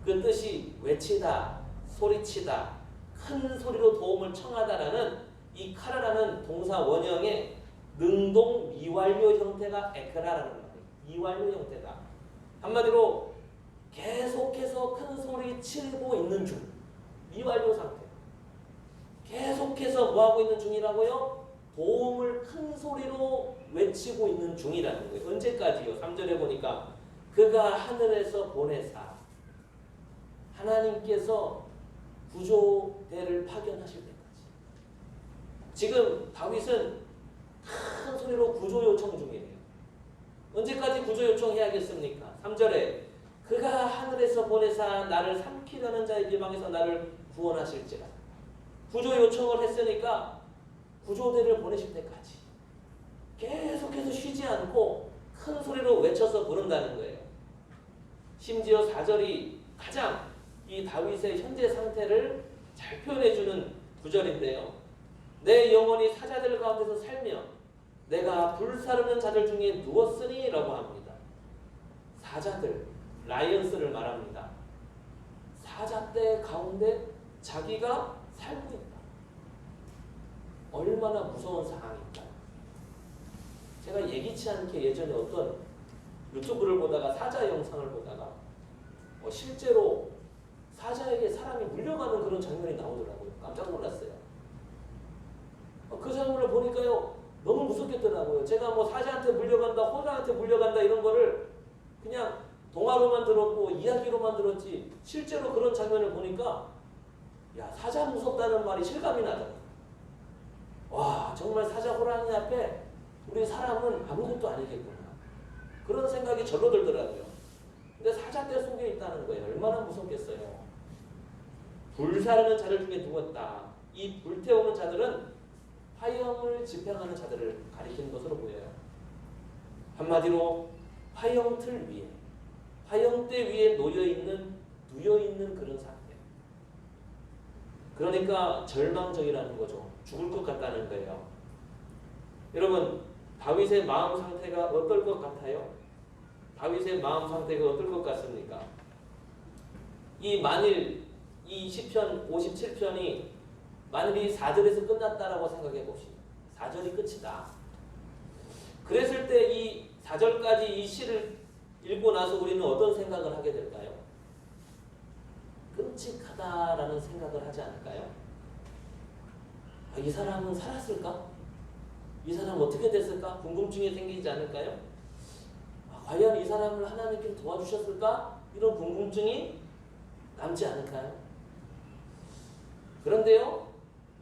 C: 그 뜻이 외치다, 소리치다, 큰 소리로 도움을 청하다라는 이 카라라는 동사 원형의 능동 미완료 형태가 에크라라는 말이에요. 미완료 형태다. 한마디로 계속해서 큰 소리 치고 있는 중. 미완료 상태. 계속해서 뭐하고 있는 중이라고요? 도움을 큰 소리로 외치고 있는 중이라는 거예요. 언제까지요? 3절에 보니까 그가 하늘에서 보내사 하나님께서 구조대를 파견하실 때까지. 지금 다윗은 큰 소리로 구조 요청 중이에요. 언제까지 구조 요청해야겠습니까? 3절에 그가 하늘에서 보내사 나를 삼키려는 자의 비방에서 나를 구원하실지라. 구조 요청을 했으니까 구조대를 보내실 때까지 계속해서 쉬지 않고 큰 소리로 외쳐서 부른다는 거예요. 심지어 4절이 가장 이 다윗의 현재 상태를 잘 표현해주는 구절인데요. 내 영혼이 사자들 가운데서 살며 내가 불사르는 자들 중에 누웠으니 라고 합니다. 사자들, 라이언스를 말합니다. 사자떼 가운데 자기가 살고 있다. 얼마나 무서운 상황일까. 제가 예기치 않게 예전에 어떤 유튜브를 보다가 사자 영상을 보다가 실제로 사자에게 사람이 물려가는 그런 장면이 나오더라고요. 깜짝 놀랐어요. 그 장면을 보니까요 너무 무섭겠더라고요. 제가 뭐 사자한테 물려간다, 호랑이한테 물려간다 이런 거를 그냥 동화로만 들었고 이야기로만 들었지 실제로 그런 장면을 보니까 야 사자 무섭다는 말이 실감이 나더라고요. 와 정말 사자 호랑이 앞에 우리 사람은 아무것도 아니겠구나 그런 생각이 절로 들더라고요. 근데 사자떼 속에 있다는 거예요. 얼마나 무섭겠어요. 불사르는 자들 중에 누웠다. 이 불태우는 자들은 화형을 집행하는 자들을 가리키는 것으로 보여요. 한마디로 화형틀 위에 화형대 위에 누여있는 그런 상태. 그러니까 절망적이라는 거죠. 죽을 것 같다는 거예요. 여러분 다윗의 마음 상태가 어떨 것 같아요? 다윗의 마음 상태가 어떨 것 같습니까? 만일 이 시편 57편이 만일이 4절에서 끝났다라고 생각해 봅시다. 4절이 끝이다. 그랬을 때 이 4절까지 이 시를 읽고 나서 우리는 어떤 생각을 하게 될까요? 끔찍하다라는 생각을 하지 않을까요? 이 사람은 살았을까? 이 사람 어떻게 됐을까? 궁금증이 생기지 않을까요? 과연 이 사람을 하나님께서 도와주셨을까? 이런 궁금증이 남지 않을까요? 그런데요,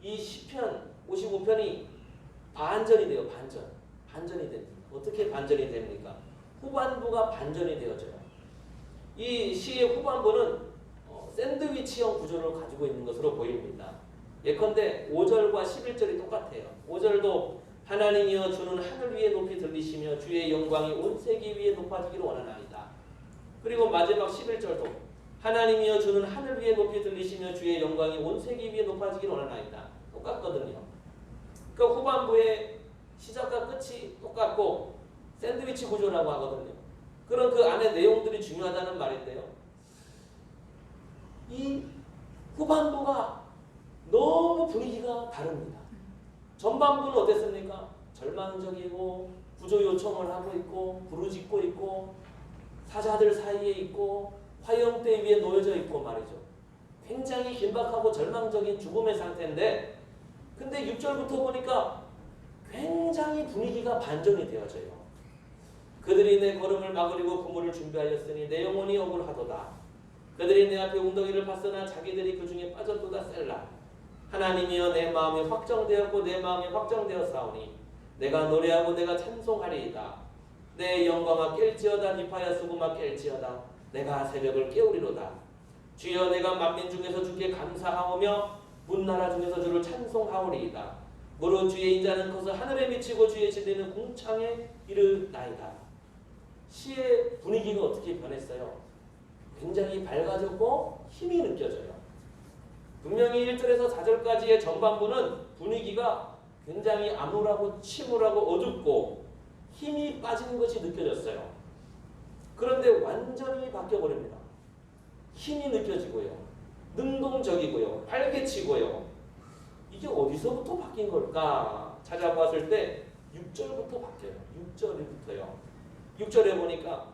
C: 이 시편 55편이 반전이 돼요. 반전이 됩니다. 어떻게 반전이 됩니까? 후반부가 반전이 되어져요. 이 시의 후반부는 샌드위치형 구조를 가지고 있는 것으로 보입니다. 예컨대 5절과 11절이 똑같아요. 5절도 하나님이여 주는 하늘 위에 높이 들리시며 주의 영광이 온 세계 위에 높아지기를 원하나이다. 그리고 마지막 11절도 하나님이여 주는 하늘 위에 높이 들리시며 주의 영광이 온 세계 위에 높아지기를 원하나이다. 똑같거든요. 그러니까 후반부의 시작과 끝이 똑같고 샌드위치 구조라고 하거든요. 그런 그 안에 내용들이 중요하다는 말인데요. 이 후반부가 너무 분위기가 다릅니다. 전반부는 어땠습니까? 절망적이고 구조 요청을 하고 있고 부르짖고 있고 사자들 사이에 있고 화형대 위에 놓여져 있고 말이죠. 굉장히 긴박하고 절망적인 죽음의 상태인데 근데 6절부터 보니까 굉장히 분위기가 반전이 되어져요. 그들이 내 걸음을 막으려고 그물을 준비하였으니 내 영혼이 억울하도다. 그들이 내 앞에 웅덩이를 봤으나 자기들이 그 중에 빠졌도다 셀라. 하나님이여 내 마음이 확정되었고 내 마음이 확정되었사오니 내가 노래하고 내가 찬송하리이다. 내 영광아 깰지어다. 니파야 수금아 깰지어다. 내가 새벽을 깨우리로다. 주여 내가 만민 중에서 주께 감사하오며 문나라 중에서 주를 찬송하오리이다. 무릇 주의 인자는 커서 하늘에 미치고 주의 진리는 궁창에 이르나이다. 시의 분위기가 어떻게 변했어요? 굉장히 밝아졌고 힘이 느껴져요. 분명히 1절에서 4절까지의 전반부는 분위기가 굉장히 암울하고 침울하고 어둡고 힘이 빠지는 것이 느껴졌어요. 그런데 완전히 바뀌어버립니다. 힘이 느껴지고요. 능동적이고요. 활개치고요. 이게 어디서부터 바뀐 걸까? 찾아봤을 때 6절부터 바뀌어요. 6절부터요. 6절에 보니까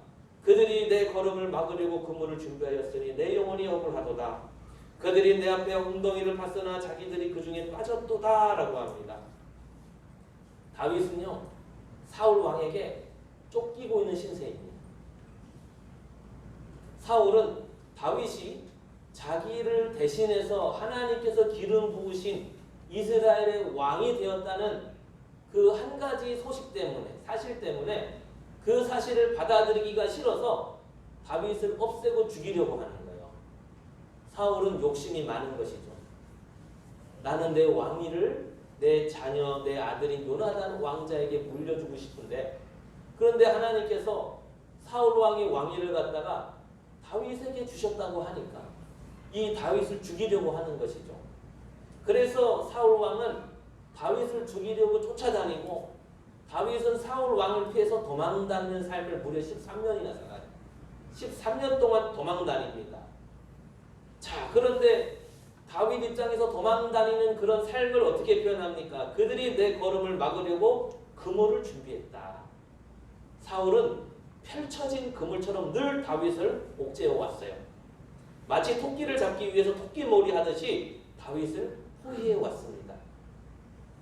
C: 그들이 내 걸음을 막으려고 그물을 준비하였으니 내 영혼이 억울하도다. 그들이 내 앞에 웅덩이를 팠으나 자기들이 그 중에 빠졌도다 라고 합니다. 다윗은요 사울 왕에게 쫓기고 있는 신세입니다. 사울은 다윗이 자기를 대신해서 하나님께서 기름 부으신 이스라엘의 왕이 되었다는 그 한 가지 소식 때문에, 사실 때문에 그 사실을 받아들이기가 싫어서 다윗을 없애고 죽이려고 하는 거예요. 사울은 욕심이 많은 것이죠. 나는 내 왕위를 내 자녀, 내 아들인 요나단 왕자에게 물려주고 싶은데, 그런데 하나님께서 사울 왕이 왕위를 갖다가 다윗에게 주셨다고 하니까 이 다윗을 죽이려고 하는 것이죠. 그래서 사울 왕은 다윗을 죽이려고 쫓아다니고, 다윗은 사울 왕을 피해서 도망다니는 삶을 무려 13년이나 살아요. 13년 동안 도망다닙니다. 자, 그런데 다윗 입장에서 도망다니는 그런 삶을 어떻게 표현합니까? 그들이 내 걸음을 막으려고 그물을 준비했다. 사울은 펼쳐진 그물처럼 늘 다윗을 옥죄어 왔어요. 마치 토끼를 잡기 위해서 토끼몰이 하듯이 다윗을 포위해 왔습니다.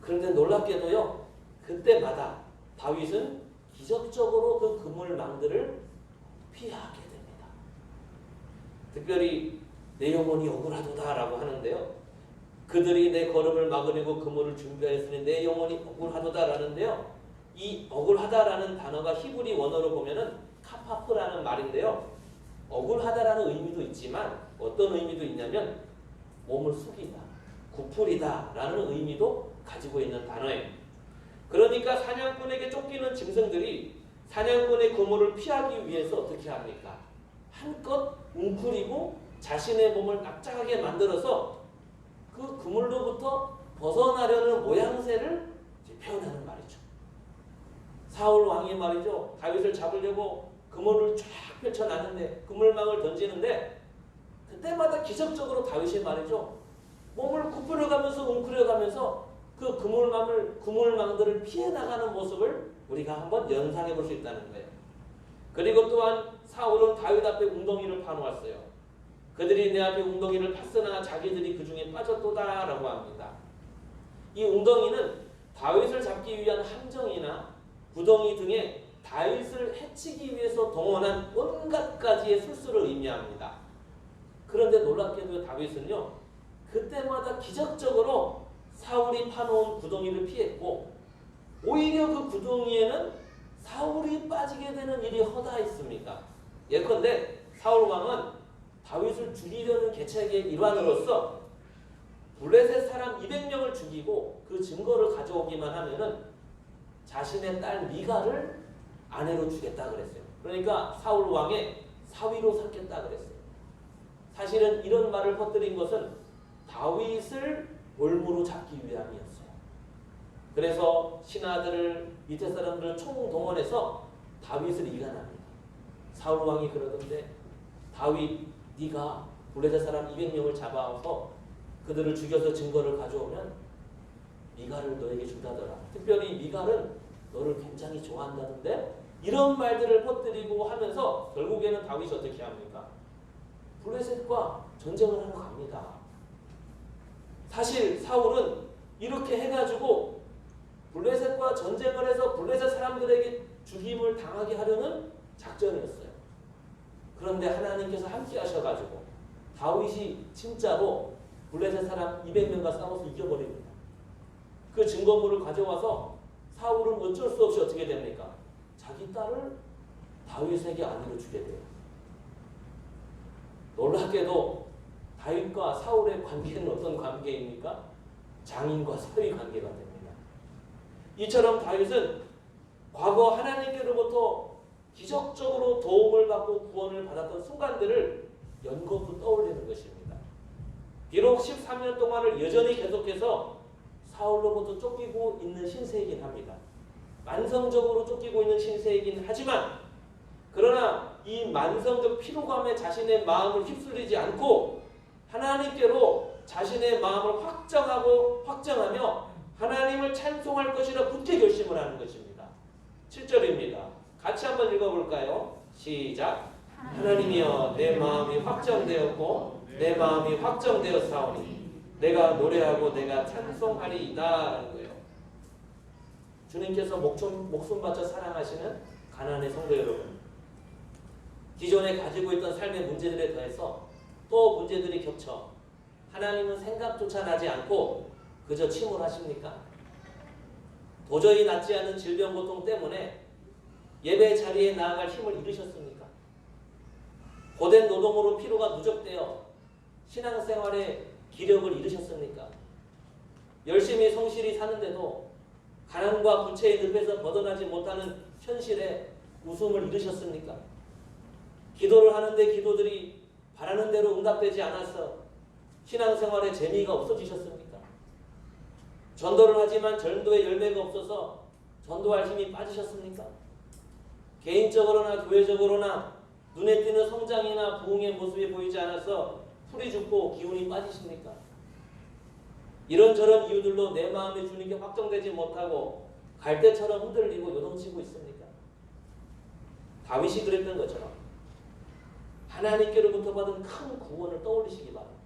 C: 그런데 놀랍게도요, 그때마다 다윗은 기적적으로 그 그물망들을 피하게 됩니다. 특별히 내 영혼이 억울하도다 라고 하는데요, 그들이 내 걸음을 막으려고 그물을 준비하였으니 내 영혼이 억울하도다 라는데요, 이 억울하다라는 단어가 히브리 원어로 보면은 카파프라는 말인데요, 억울하다라는 의미도 있지만 어떤 의미도 있냐면 몸을 숙이다, 구풀이다 라는 의미도 가지고 있는 단어예요. 그러니까 사냥꾼에게 쫓기는 짐승들이 사냥꾼의 그물을 피하기 위해서 어떻게 합니까? 한껏 웅크리고 자신의 몸을 납작하게 만들어서 그 그물로부터 벗어나려는 모양새를 표현하는 말이죠. 사울 왕이 말이죠, 다윗을 잡으려고 그물을 쫙 펼쳐놨는데, 그물망을 던지는데 그때마다 기적적으로 다윗이 말이죠, 몸을 구부려가면서 웅크려가면서 그 그물망들을 피해 나가는 모습을 우리가 한번 연상해 볼 수 있다는 거예요. 그리고 또한 사울은 다윗 앞에 웅덩이를 파놓았어요. 그들이 내 앞에 웅덩이를 팠으나 자기들이 그 중에 빠졌도다 라고 합니다. 이 웅덩이는 다윗을 잡기 위한 함정이나 구덩이 등의 다윗을 해치기 위해서 동원한 온갖 가지의 술수를 의미합니다. 그런데 놀랍게도 다윗은요, 그때마다 기적적으로 사울이 파놓은 구덩이를 피했고, 오히려 그 구덩이에는 사울이 빠지게 되는 일이 허다했습니다. 예컨대 사울 왕은 다윗을 죽이려는 계책의 일환으로서 블레셋 사람 200명을 죽이고 그 증거를 가져오기만 하면은 자신의 딸 미가를 아내로 주겠다 그랬어요. 그러니까 사울 왕의 사위로 삼겠다 그랬어요. 사실은 이런 말을 퍼뜨린 것은 다윗을 볼모로 잡기 위함이었어요. 그래서 신하들을, 밑에 사람들을 총동원해서 다윗을 이간합니다. 사울 왕이 그러던데, 다윗 네가 블레셋 사람 200명을 잡아서 그들을 죽여서 증거를 가져오면 미가를 너에게 준다더라. 특별히 미가는 너를 굉장히 좋아한다는데, 이런 말들을 퍼뜨리고 하면서 결국에는 다윗이 어떻게 합니까? 블레셋과 전쟁을 하러 갑니다. 사실 사울은 이렇게 해가지고 블레셋과 전쟁을 해서 블레셋 사람들에게 죽임을 당하게 하려는 작전이었어요. 그런데 하나님께서 함께 하셔가지고 다윗이 진짜로 블레셋 사람 200명과 싸워서 이겨버립니다. 그 증거물을 가져와서 사울은 어쩔 수 없이 어떻게 됩니까? 자기 딸을 다윗에게 아내로 주게 돼요. 놀랍게도 다윗과 사울의 관계는 어떤 관계입니까? 장인과 사위 관계가 됩니다. 이처럼 다윗은 과거 하나님께로부터 기적적으로 도움을 받고 구원을 받았던 순간들을 연거푸 떠올리는 것입니다. 비록 13년 동안을 여전히 계속해서 사울로부터 쫓기고 있는 신세이긴 합니다. 만성적으로 쫓기고 있는 신세이긴 하지만, 그러나 이 만성적 피로감에 자신의 마음을 휩쓸리지 않고 하나님께로 자신의 마음을 확정하며 하나님을 찬송할 것이라 굳게 결심을 하는 것입니다. 7절입니다. 같이 한번 읽어볼까요? 시작. 하나님이여 내 마음이 확정되었고 내 마음이 확정되었사오니 내가 노래하고 내가 찬송하리이다 라는 거예요. 주님께서 목숨 바쳐 사랑하시는 가나안의 성도 여러분, 기존에 가지고 있던 삶의 문제들에 더해서 또 문제들이 겹쳐 하나님은 생각조차 나지 않고 그저 침울하십니까? 도저히 낫지 않는 질병 고통 때문에 예배 자리에 나아갈 힘을 잃으셨습니까? 고된 노동으로 피로가 누적되어 신앙생활에 기력을 잃으셨습니까? 열심히 성실히 사는데도 가난과 부채의 늪에서 벗어나지 못하는 현실에 웃음을 잃으셨습니까? 기도를 하는데 기도들이 바라는 대로 응답되지 않아서 신앙생활에 재미가 없어지셨습니까? 전도를 하지만 전도의 열매가 없어서 전도할 힘이 빠지셨습니까? 개인적으로나 교회적으로나 눈에 띄는 성장이나 부흥의 모습이 보이지 않아서 풀이 죽고 기운이 빠지십니까? 이런저런 이유들로 내 마음이 주님께 확정되지 못하고 갈대처럼 흔들리고 요동치고 있습니까? 다윗이 그랬던 것처럼 하나님께로부터 받은 큰 구원을 떠올리시기 바랍니다.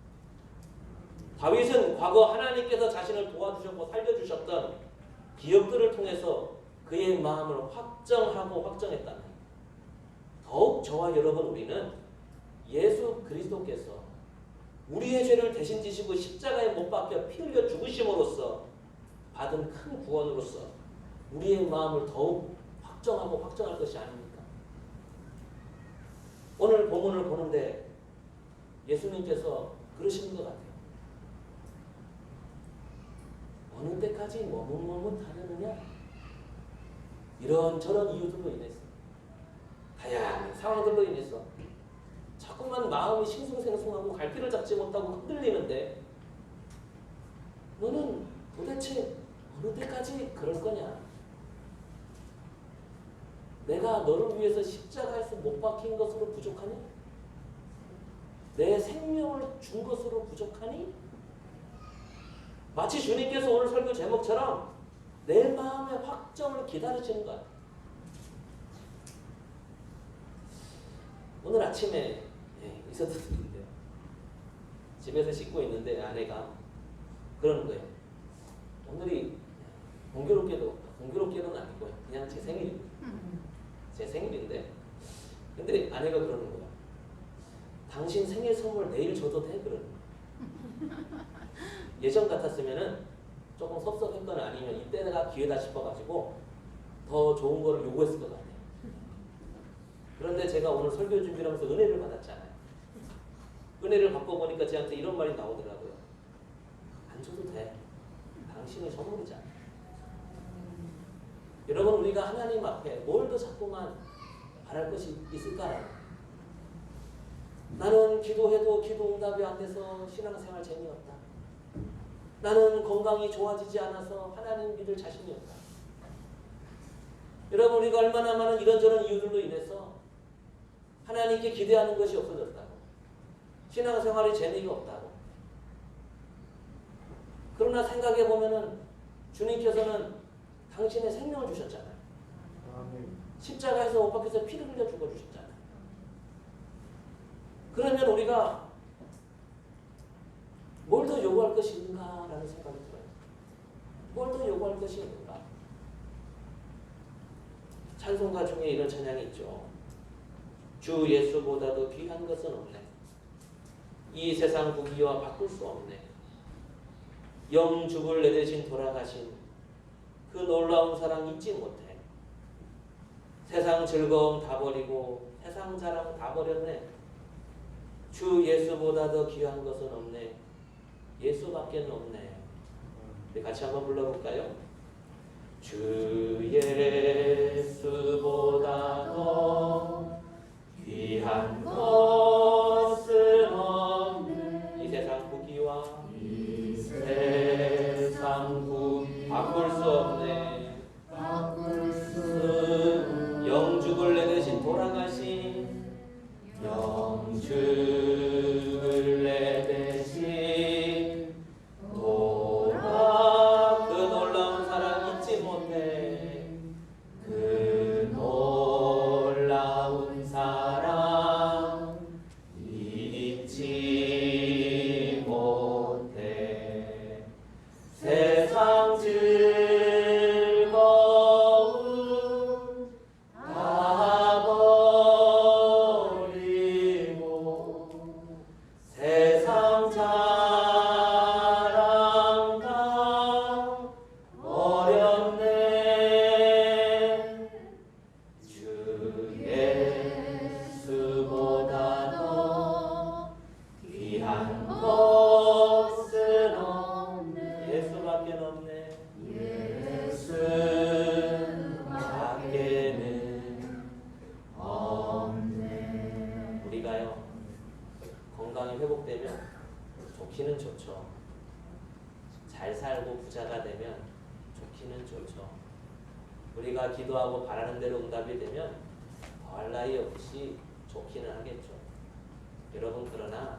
C: 다윗은 과거 하나님께서 자신을 도와주셨고 살려주셨던 기억들을 통해서 그의 마음을 확정하고 확정했다는, 더욱 저와 여러분 우리는 예수 그리스도께서 우리의 죄를 대신 지시고 십자가에 못 박혀 피 흘려 죽으심으로써 받은 큰 구원으로서 우리의 마음을 더욱 확정하고 확정할 것이 아닙니까? 오늘 본문을 보는데 예수님께서 그러시는 것 같아요. 어느 때까지 머뭇머뭇하려느냐? 이런저런 이유들로 인해서, 다양한 상황들로 인해서 자꾸만 마음이 싱숭생숭하고 갈피를 잡지 못하고 흔들리는데 너는 도대체 어느 때까지 그럴 거냐? 내가 너를 위해서 십자가에서 못 박힌 것으로 부족하니? 내 생명을 준 것으로 부족하니? 마치 주님께서 오늘 설교 제목처럼 내 마음의 확정을 기다리시는 것 같아요. 오늘 아침에 있었던 일인데요. 집에서 씻고 있는데 아내가 그러는 거예요. 오늘이 공교롭게는 아니고요. 그냥 제 생일입니다. 제 생일인데, 근데 아내가 그러는 거예요. 당신 생일 선물 내일 줘도 돼? 그러는 거예요. 예전 같았으면은 조금 섭섭했거나 아니면 이때가 기회다 싶어가지고 더 좋은 거를 요구했을 것 같아요. 그런데 제가 오늘 설교 준비를 하면서 은혜를 받았잖아요. 은혜를 받고 보니까 제한테 이런 말이 나오더라고요. 안 줘도 돼. 당신의 선물이잖아. 여러분, 우리가 하나님 앞에 뭘 더 자꾸만 바랄 것이 있을까요? 나는 기도해도 기도 응답이 안 돼서 신앙생활 재미없다. 나는 건강이 좋아지지 않아서 하나님 믿을 자신이 없다. 여러분, 우리가 얼마나 많은 이런저런 이유들로 인해서 하나님께 기대하는 것이 없어졌다고, 신앙생활이 재미가 없다고. 그러나 생각해 보면은 주님께서는 당신의 생명을 주셨잖아요. 십자가에서 못 박혀서 피를 흘려 죽어주셨잖아요. 그러면 우리가 뭘 더 요구할 것이 있는가라는 생각이 들어요. 뭘 더 요구할 것이 있는가? 찬송가 중에 이런 찬양이 있죠. 주 예수보다도 귀한 것은 없네. 이 세상 부귀와 바꿀 수 없네. 영죽을 내 대신 돌아가신 그 놀라운 사랑 잊지 못해. 세상 즐거움 다 버리고 세상 자랑 다 버렸네. 주 예수보다 더 귀한 것은 없네. 예수밖에 없네. 우리 같이 한번 불러볼까요? 주 예수보다 더 귀한 것은 없네. 이 세상 부귀와 세상 부귀 바꿀 수 없네. 영죽을 내 대신 돌아가신 영죽을 내 대신 그 놀라운 사랑 잊지 못해. 그 놀라운 사랑 좋기는 좋죠. 잘 살고 부자가 되면 좋기는 좋죠. 우리가 기도하고 바라는 대로 응답이 되면 더할 나위 없이 좋기는 하겠죠. 여러분, 그러나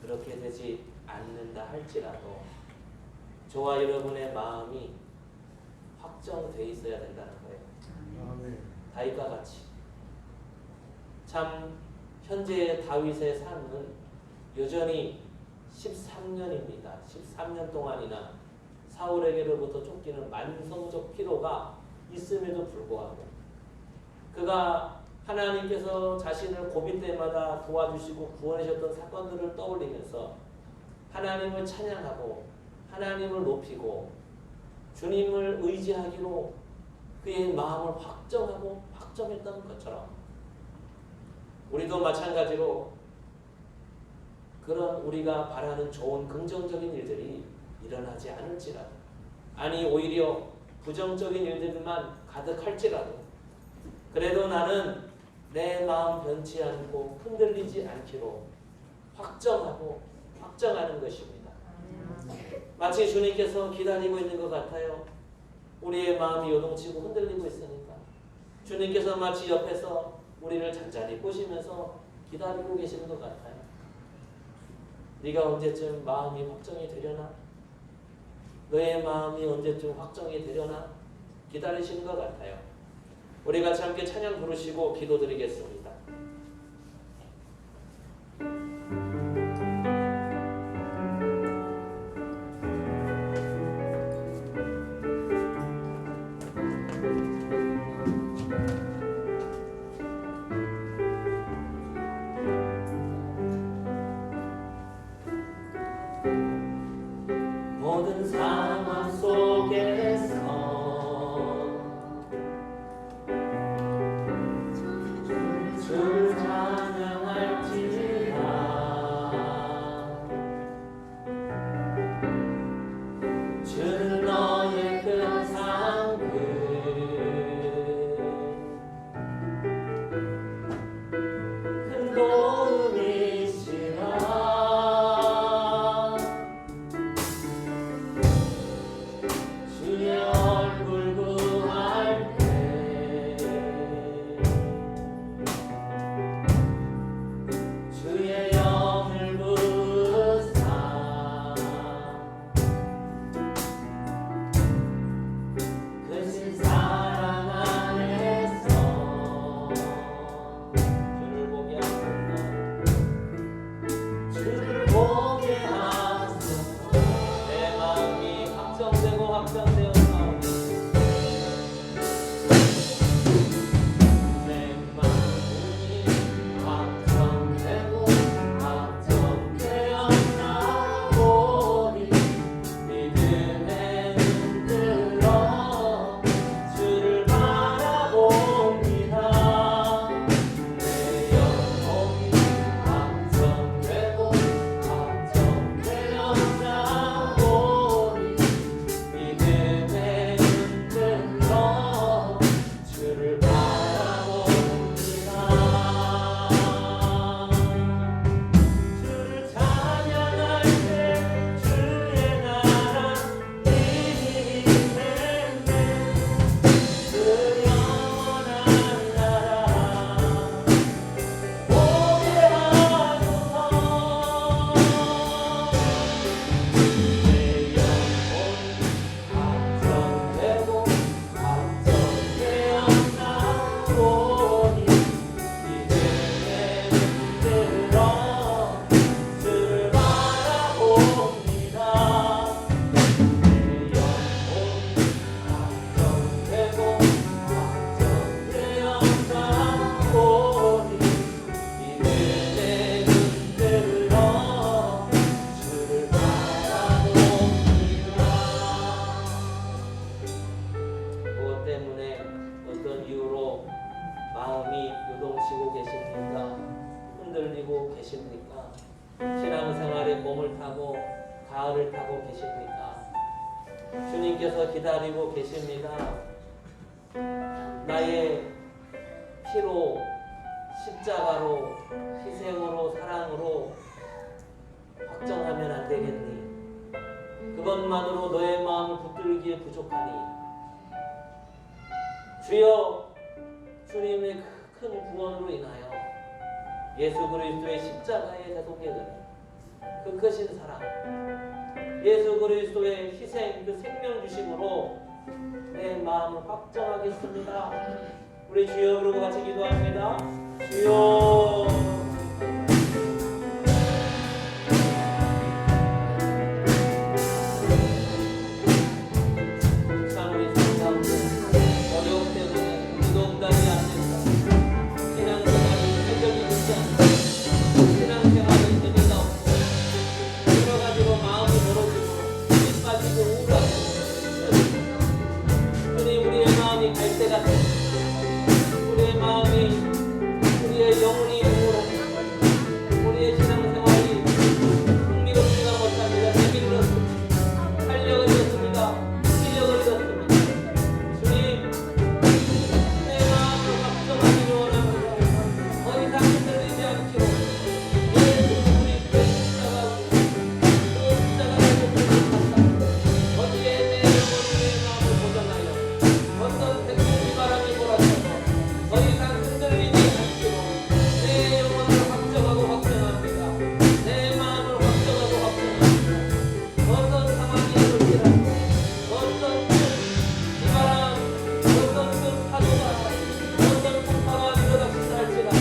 C: 그렇게 되지 않는다 할지라도 저와 여러분의 마음이 확정돼 있어야 된다는 거예요.
B: 아멘.
C: 다윗과 같이. 참 현재의 다윗의 삶은 여전히 13년입니다. 13년 동안이나 사울에게로부터 쫓기는 만성적 피로가 있음에도 불구하고 그가 하나님께서 자신을 고민 때마다 도와주시고 구원하셨던 사건들을 떠올리면서 하나님을 찬양하고 하나님을 높이고 주님을 의지하기로 그의 마음을 확정하고 확정했던 것처럼 우리도 마찬가지로 그런 우리가 바라는 좋은 긍정적인 일들이 일어나지 않을지라도, 아니 오히려 부정적인 일들만 가득할지라도 그래도 나는 내 마음 변치 않고 흔들리지 않기로 확정하고 확정하는 것입니다. 마치 주님께서 기다리고 있는 것 같아요. 우리의 마음이 요동치고 흔들리고 있으니까 주님께서 마치 옆에서 우리를 잔잔히 꼬시면서 기다리고 계시는 것 같아요. 네가 언제쯤 마음이 확정이 되려나? 너의 마음이 언제쯤 확정이 되려나? 기다리시는 것 같아요. 우리 같이 함께 찬양 부르시고 기도드리겠습니다. 모든 상황 속에서 주를 찬양할지라. 주는 너의 큰 상급 큰 도움이시라. 주의 얼굴 구할 때 주의 영을 부으사 크신 사랑 안에서 주를 보게 하소서. 주를 보게 하소서. 내 마음이 확정되고 확정되었사오니 내 마음이 확정되고 확정되었사오니 믿음에 눈들어 주를 바라봅니다. 내 영혼이 확정되고 확정되었사오니 믿음에 눈들어 주를 바라봅니다. 주를 찬양할 때 주의 나라 이기는데 그 영원한 나라 보게 하소서. 내 영혼이 확정되고 확정되었사오니 믿음에 눈들어 주를 바라봅니다. 내 영혼이 확정되고 확정되었사오니 믿음에 눈들어 주를 바라봅니다. 무엇 때문에 어떤 이유로 마음이 요동치고 계십니까? 흔들리고 계십니까? 신앙생활에 몸을 타고 가을을 타고 계십니까? 주님께서 기다리고 계십니다. 나의 피로 십자가로 희생으로 사랑으로 확정하면 안 되겠니? 그것만으로 너의 마음을 붙들기에 부족하니 주여 주님의 큰 구원으로 인하여 예수 그리스도의 십자가의 대속의 은혜 그 크신 사랑 예수 그리스도의 희생 그 생명 주심으로 내 마음을 확정하겠습니다. 우리 주여 그러고 같이 기도합니다. 주여 우리의 마음이 우리의 영혼이 우울하고 우리의 신앙생활이 흥미롭지가 못합니다. 재미를 잃었습니다. 활력을 잃었습니다. 실력을 잃었습니다. 주님 내 마음을 확정하기를 원합니다. 더 이상 흔들리지 않기로 예수 그리스도의 십자가로 그 십자가를 붙들고 어디에 내 영혼이 내 마음을 고정하여 어떤 태풍이 바람이 몰아쳐서 더 이상 흔들리지 않기로 내 영혼을 확정하고 확정합니다. 내 마음을 확정하고 확정합니다. 어떤 상황이 일어날지라도 어떤 큰 비바람 어떤 큰 파도가 어떤 풍파가 밀어닥친다 할지라도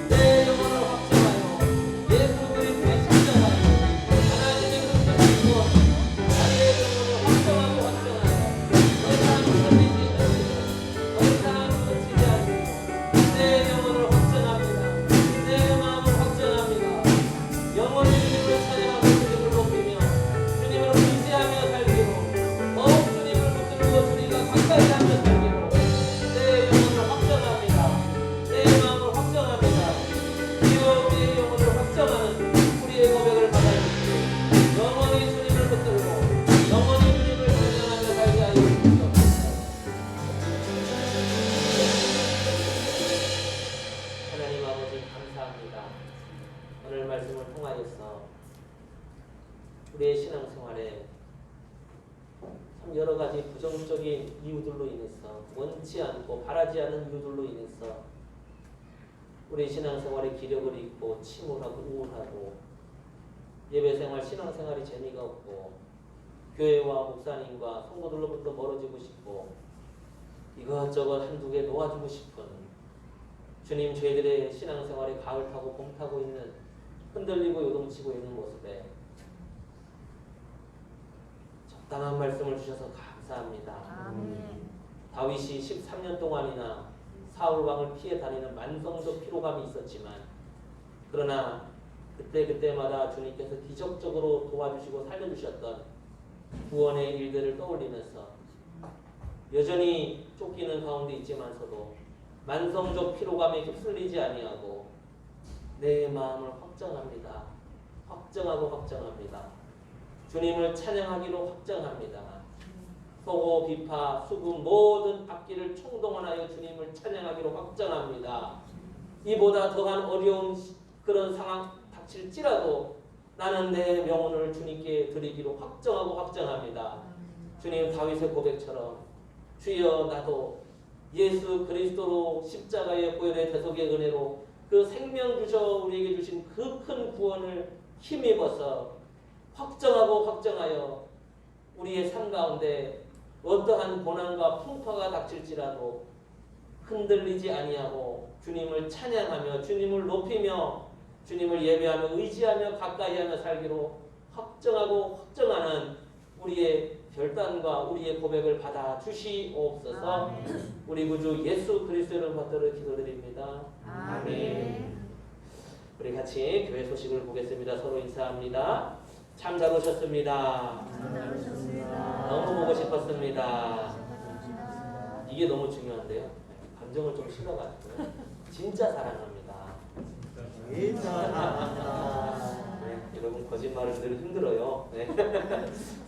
C: 내 영혼을 확정하여 예수 그리스도의 십자가로 하나님의 그 구원 나의 영혼을 확정하고 확정하여 더 이상 흔들리지 않기로 더 이상 놓치지 않기로 내 영혼을 확정합니다. 내 마음을 확정합니다. 영원히 주님을 찬양하고 주님을 높이며 주님을 의지하며 살기로 더욱 주님을 붙들고 주님과 가까이 하며 살기로 내 영혼을 확정합니다. 내 마음을 확정합니다. 주여 우리의 영혼을 확정하는 우리의 고백을 받아주시고 영원히 주님을 붙들고 영원히 주님을 찬양하며 살게 하여 주시옵소서. 하나님 아버지 감사합니다. 오늘 말씀을 통하여서 우리의 신앙생활에 참 여러 가지 부정적인 이유들로 인해서 원치 않고 바라지 않은 이유들로 인해서 우리의 신앙생활에 기력을 잃고 침울하고 우울하고 예배생활 신앙생활이 재미가 없고 교회와 목사님과 성도들로부터 멀어지고 싶고 이것저것 한두 개 놓아주고 싶은 주님 저희들의 신앙생활에 가을 타고 봄 타고 있는 흔들리고 요동치고 있는 모습에 적당한 말씀을 주셔서 감사합니다. 다윗이 13년 동안이나 사울 왕을 피해 다니는 만성적 피로감이 있었지만 그러나 그때마다 주님께서 기적적으로 도와주시고 살려주셨던 구원의 일들을 떠올리면서 여전히 쫓기는 가운데 있지만서도 만성적 피로감에 휩쓸리지 아니하고 내 마음을 확정합니다. 확정하고 확정합니다. 주님을 찬양하기로 확정합니다. 소고, 비파, 수금 모든 악기를 총동원하여 주님을 찬양하기로 확정합니다. 이보다 더한 어려운 그런 상황 닥칠지라도 나는 내 영혼을 주님께 드리기로 확정하고 확정합니다. 주님 다윗의 고백처럼 주여 나도 예수 그리스도로 십자가의 보혈의 대속의 은혜로 그 생명 주셔 우리에게 주신 그 큰 구원을 힘입어서 확정하고 확정하여 우리의 삶 가운데 어떠한 고난과 풍파가 닥칠지라도 흔들리지 아니하고 주님을 찬양하며 주님을 높이며 주님을 예배하며 의지하며 가까이하며 살기로 확정하고 확정하는 우리의 결단과 우리의 고백을 받아 주시옵소서. 우리 구주 예수 그리스도를 받들어 기도드립니다. 아멘. 우리 같이 교회 소식을 보겠습니다. 서로 인사합니다. 참 잘 오셨습니다. 너무 보고 싶었습니다. 이게 너무 중요한데요. 감정을 좀 실어가지고 진짜 사랑합니다. 네, 여러분 거짓말을 늘 힘들어요. 네.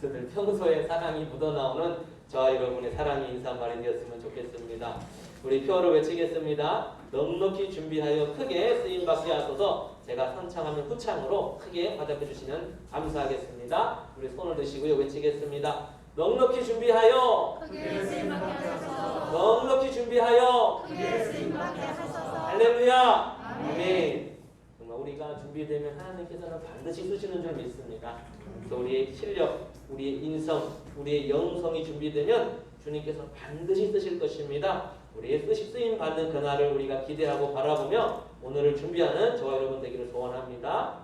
C: 늘 평소에 사랑이 묻어나오는 저와 여러분의 사랑의 인사말이 되었으면 좋겠습니다. 우리 표어를 외치겠습니다. 넉넉히 준비하여 크게 쓰임받게 하소서. 제가 선창하면 후창으로 크게 화답해 주시면 감사하겠습니다. 우리 손을 드시고요. 외치겠습니다. 넉넉히 준비하여
D: 크게 쓰임받게 하소서.
C: 넉넉히 준비하여
D: 크게 쓰임받게 하소서.
C: 할렐루야.
D: 아멘.
C: 아멘. 정말 우리가 준비되면 하나님께서는 반드시 쓰시는 줄 믿습니다. 그래서 우리의 실력, 우리의 인성, 우리의 영성이 준비되면 주님께서 반드시 쓰실 것입니다. 우리의 쓰임 받는 그날을 우리가 기대하고 바라보며 오늘을 준비하는 저와 여러분 되기를 소원합니다.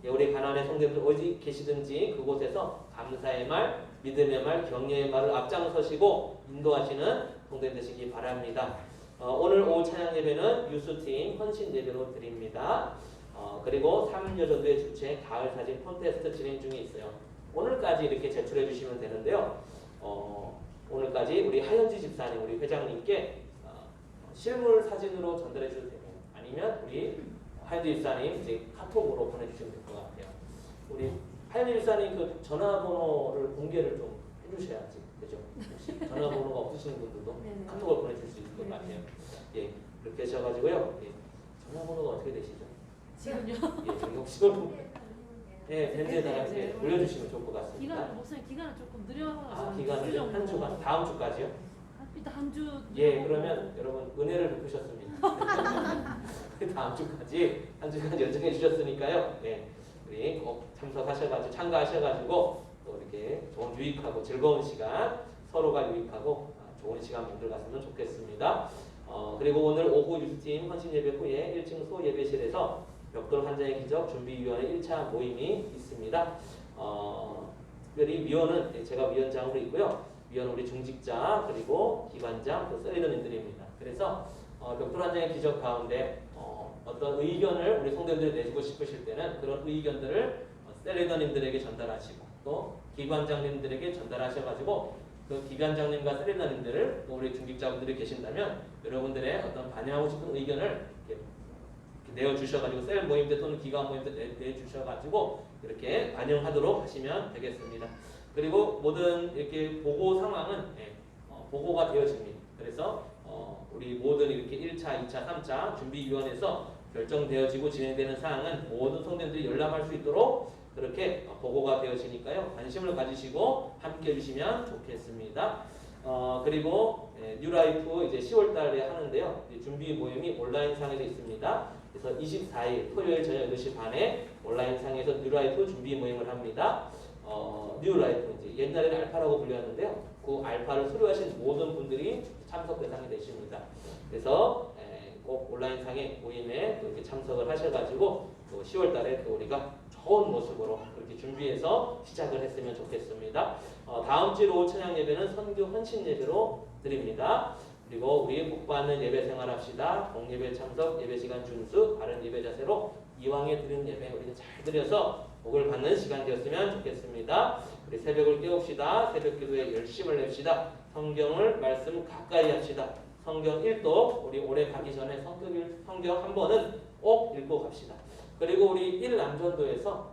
C: 우리 가나안의 성도님들 어디 계시든지 그곳에서 감사의 말, 믿음의 말, 격려의 말을 앞장서시고 인도하시는 성도님 되시기 바랍니다. 오늘 오후 찬양 예배는 유수팀 헌신 예배로 드립니다. 그리고 3여전도의 주최 가을 사진 콘테스트 진행 중에 있어요. 오늘까지 이렇게 제출해 주시면 되는데요. 오늘까지 우리 하현지 집사님, 우리 회장님께 실물 사진으로 전달해 주셔도 되고 아니면 우리 하현지 집사님 이제 카톡으로 보내주시면 될 것 같아요. 우리 하현지 집사님 그 전화번호를 공개를 좀 해주셔야지, 그죠? 혹시 전화번호가 없으시는 분들도 카톡을 보내줄 수 있을 것 같아요. 예, 그렇게 하셔가지고요. 예, 전화번호가 어떻게 되시죠?
D: 지금요?
C: 예, 혹시 예, 밴드에다가 이렇게 올려주시면 좋을 것 같습니다.
E: 기간 목사님 기간은 조금 느려가지고
C: 아, 기간을 한 주간 다음 주까지요?
E: 일단 한 주.
C: 예, 그러면 여러분 은혜를 베푸셨습니다. 다음 주까지 한 주간 연장해 주셨으니까요. 예, 우리 꼭 참석하셔가지고 참가하셔가지고 또 이렇게 좋은 유익하고 즐거운 시간 서로가 유익하고 좋은 시간 만들어갔으면 좋겠습니다. 그리고 오늘 오후 유스팀 헌신 예배 후에 1층 소 예배실에서 벽돌 환자의 기적 준비위원회 1차 모임이 있습니다. 특별히 위원은 제가 위원장으로 있고요. 위원 우리 중직자 그리고 기관장 또 셀리더님들입니다. 그래서 벽돌 환자의 기적 가운데 어떤 의견을 우리 성도님들이 내주고 싶으실 때는 그런 의견들을 셀리더님들에게 전달하시고 또 기관장님들에게 전달하셔가지고 그 기관장님과 셀리더님들을 또 우리 중직자분들이 계신다면 여러분들의 어떤 반영하고 싶은 의견을 이렇게 내어주셔가지고 셀 모임 때 또는 기관 모임 때 내주셔가지고 이렇게 반영하도록 하시면 되겠습니다. 그리고 모든 이렇게 보고 상황은 보고가 되어집니다. 그래서 우리 모든 이렇게 1차, 2차, 3차 준비위원회에서 결정되어지고 진행되는 사항은 모든 성도님들이 열람할 수 있도록 그렇게 보고가 되어지니까요. 관심을 가지시고 함께 해주시면 좋겠습니다. 그리고 뉴라이프 이제 10월 달에 하는데요. 준비 모임이 온라인상에서 있습니다. 그래서 24일 토요일 저녁 8시 반에 온라인상에서 뉴라이프 준비 모임을 합니다. 뉴라이프 이제 옛날에는 알파라고 불렸는데요. 그 알파를 수료하신 모든 분들이 참석 대상이 되십니다. 그래서 꼭 온라인상의 모임에 또 이렇게 참석을 하셔가지고 또 10월 달에 또 우리가 좋은 모습으로 그렇게 준비해서 시작을 했으면 좋겠습니다. 다음 주 오후 찬양 예배는 선교 헌신 예배로 드립니다. 그리고 우리 복받는 예배 생활합시다. 공예배 참석, 예배 시간 준수, 바른 예배 자세로 이왕에 드린 예배 우리가 잘 드려서 복을 받는 시간 되었으면 좋겠습니다. 우리 새벽을 깨웁시다. 새벽 기도에 열심을 냅시다. 성경을 말씀 가까이 합시다. 성경 1독 우리 올해 가기 전에 성경 한 번은 꼭 읽고 갑시다. 그리고 우리 1남전도에서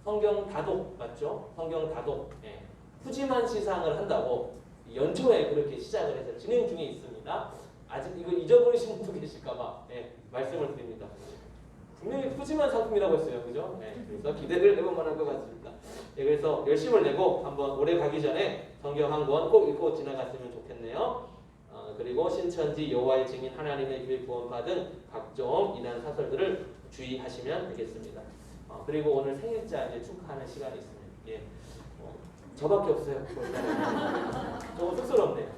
C: 성경 다독 맞죠? 성경 다독 푸짐한 시상을 한다고 연초에 그렇게 시작을 해서 진행 중에 있습니다. 아직 이거 잊어버리신 분도 계실까봐 말씀을 드립니다. 분명히 푸짐한 상품이라고 했어요, 그죠? 그래서 기대를 해볼 만한 것 같습니다. 그래서 열심을 내고 한번 올해 가기 전에 성경 한 권 꼭 읽고 지나갔으면 좋겠네요. 그리고 신천지 여호와의 증인 하나님의 교회 구원받은 각종 이단 사설들을 주의하시면 되겠습니다. 그리고 오늘 생일자 이제 축하하는 시간이 있습니다. 저밖에 없어요. 너무 쑥스럽네요.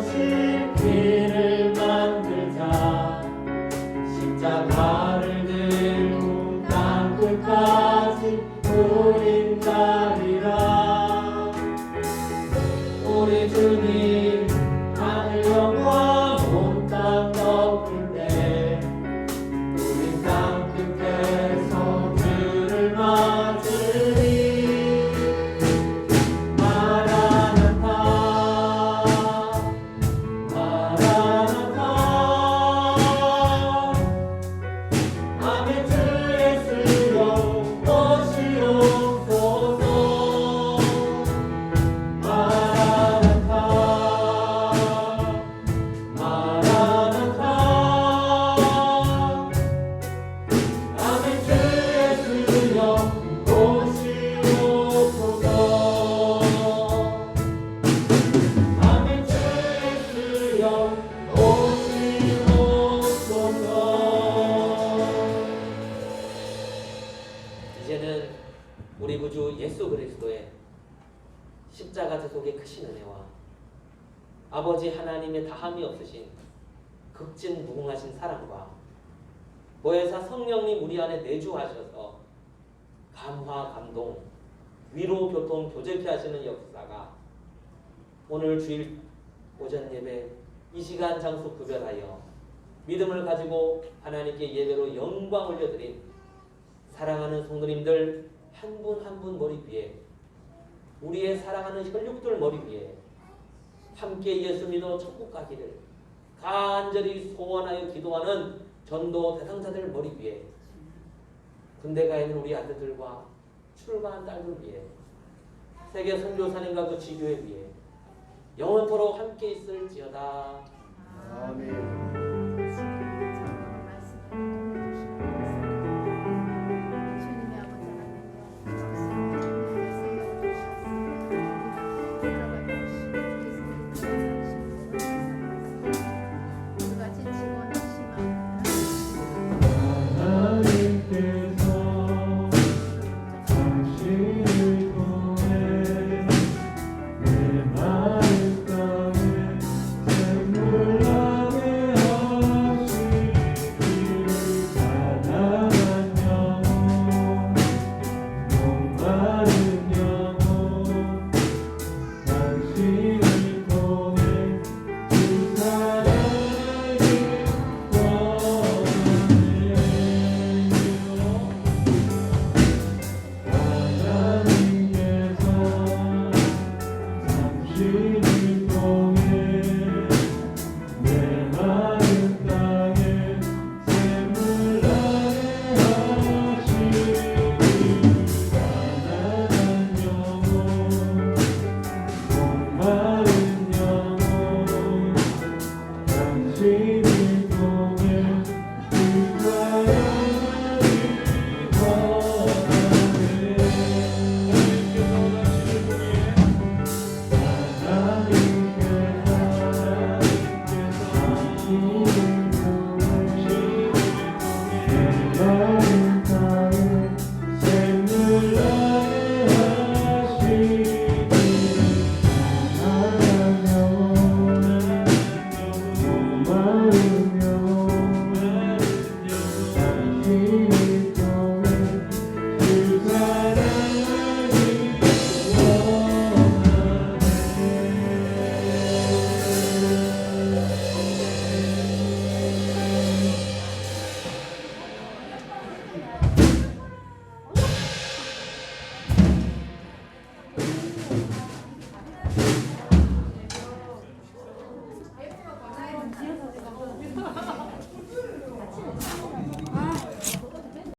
C: 오실 길을 만들자. 십자가를 들고 땅 끝까지 우린 가리라. 우리 주님 하늘 영광 온 땅 덮을 때 우린 땅 끝에서 주를 맞으리. 마라나타 마라나타. 아멘. 주 예수여 오시옵소서. 마라나타 마라나타. 아멘. 주 예수여 오시옵소서. 아멘. 주 예수여 오시옵소서. 이제는 우리 구주 예수 그리스도의 십자가 지속의 크신 은혜와 아버지 하나님의 다함이 없으신 극진무궁하신 사랑과 보혜사 성령님 우리 안에 내주하셔서 감화 감동 위로 교통 교제케 하시는 역사가 오늘 주일 오전 예배 이 시간 장소 구별하여 믿음을 가지고 하나님께 예배로 영광 올려드린 사랑하는 성도님들 한 분 한 분 머리 위에 우리의 사랑하는 혈육들 머리 위에 함께 예수 믿어 천국 가기를 간절히 소원하여 기도하는 전도 대상자들 머리 위에 군대 가 있는 우리 아들들과 출가한 딸들 위에 세계 선교사님과 그 지교회 위에 영원토록 함께 있을지어다.
B: 아멘.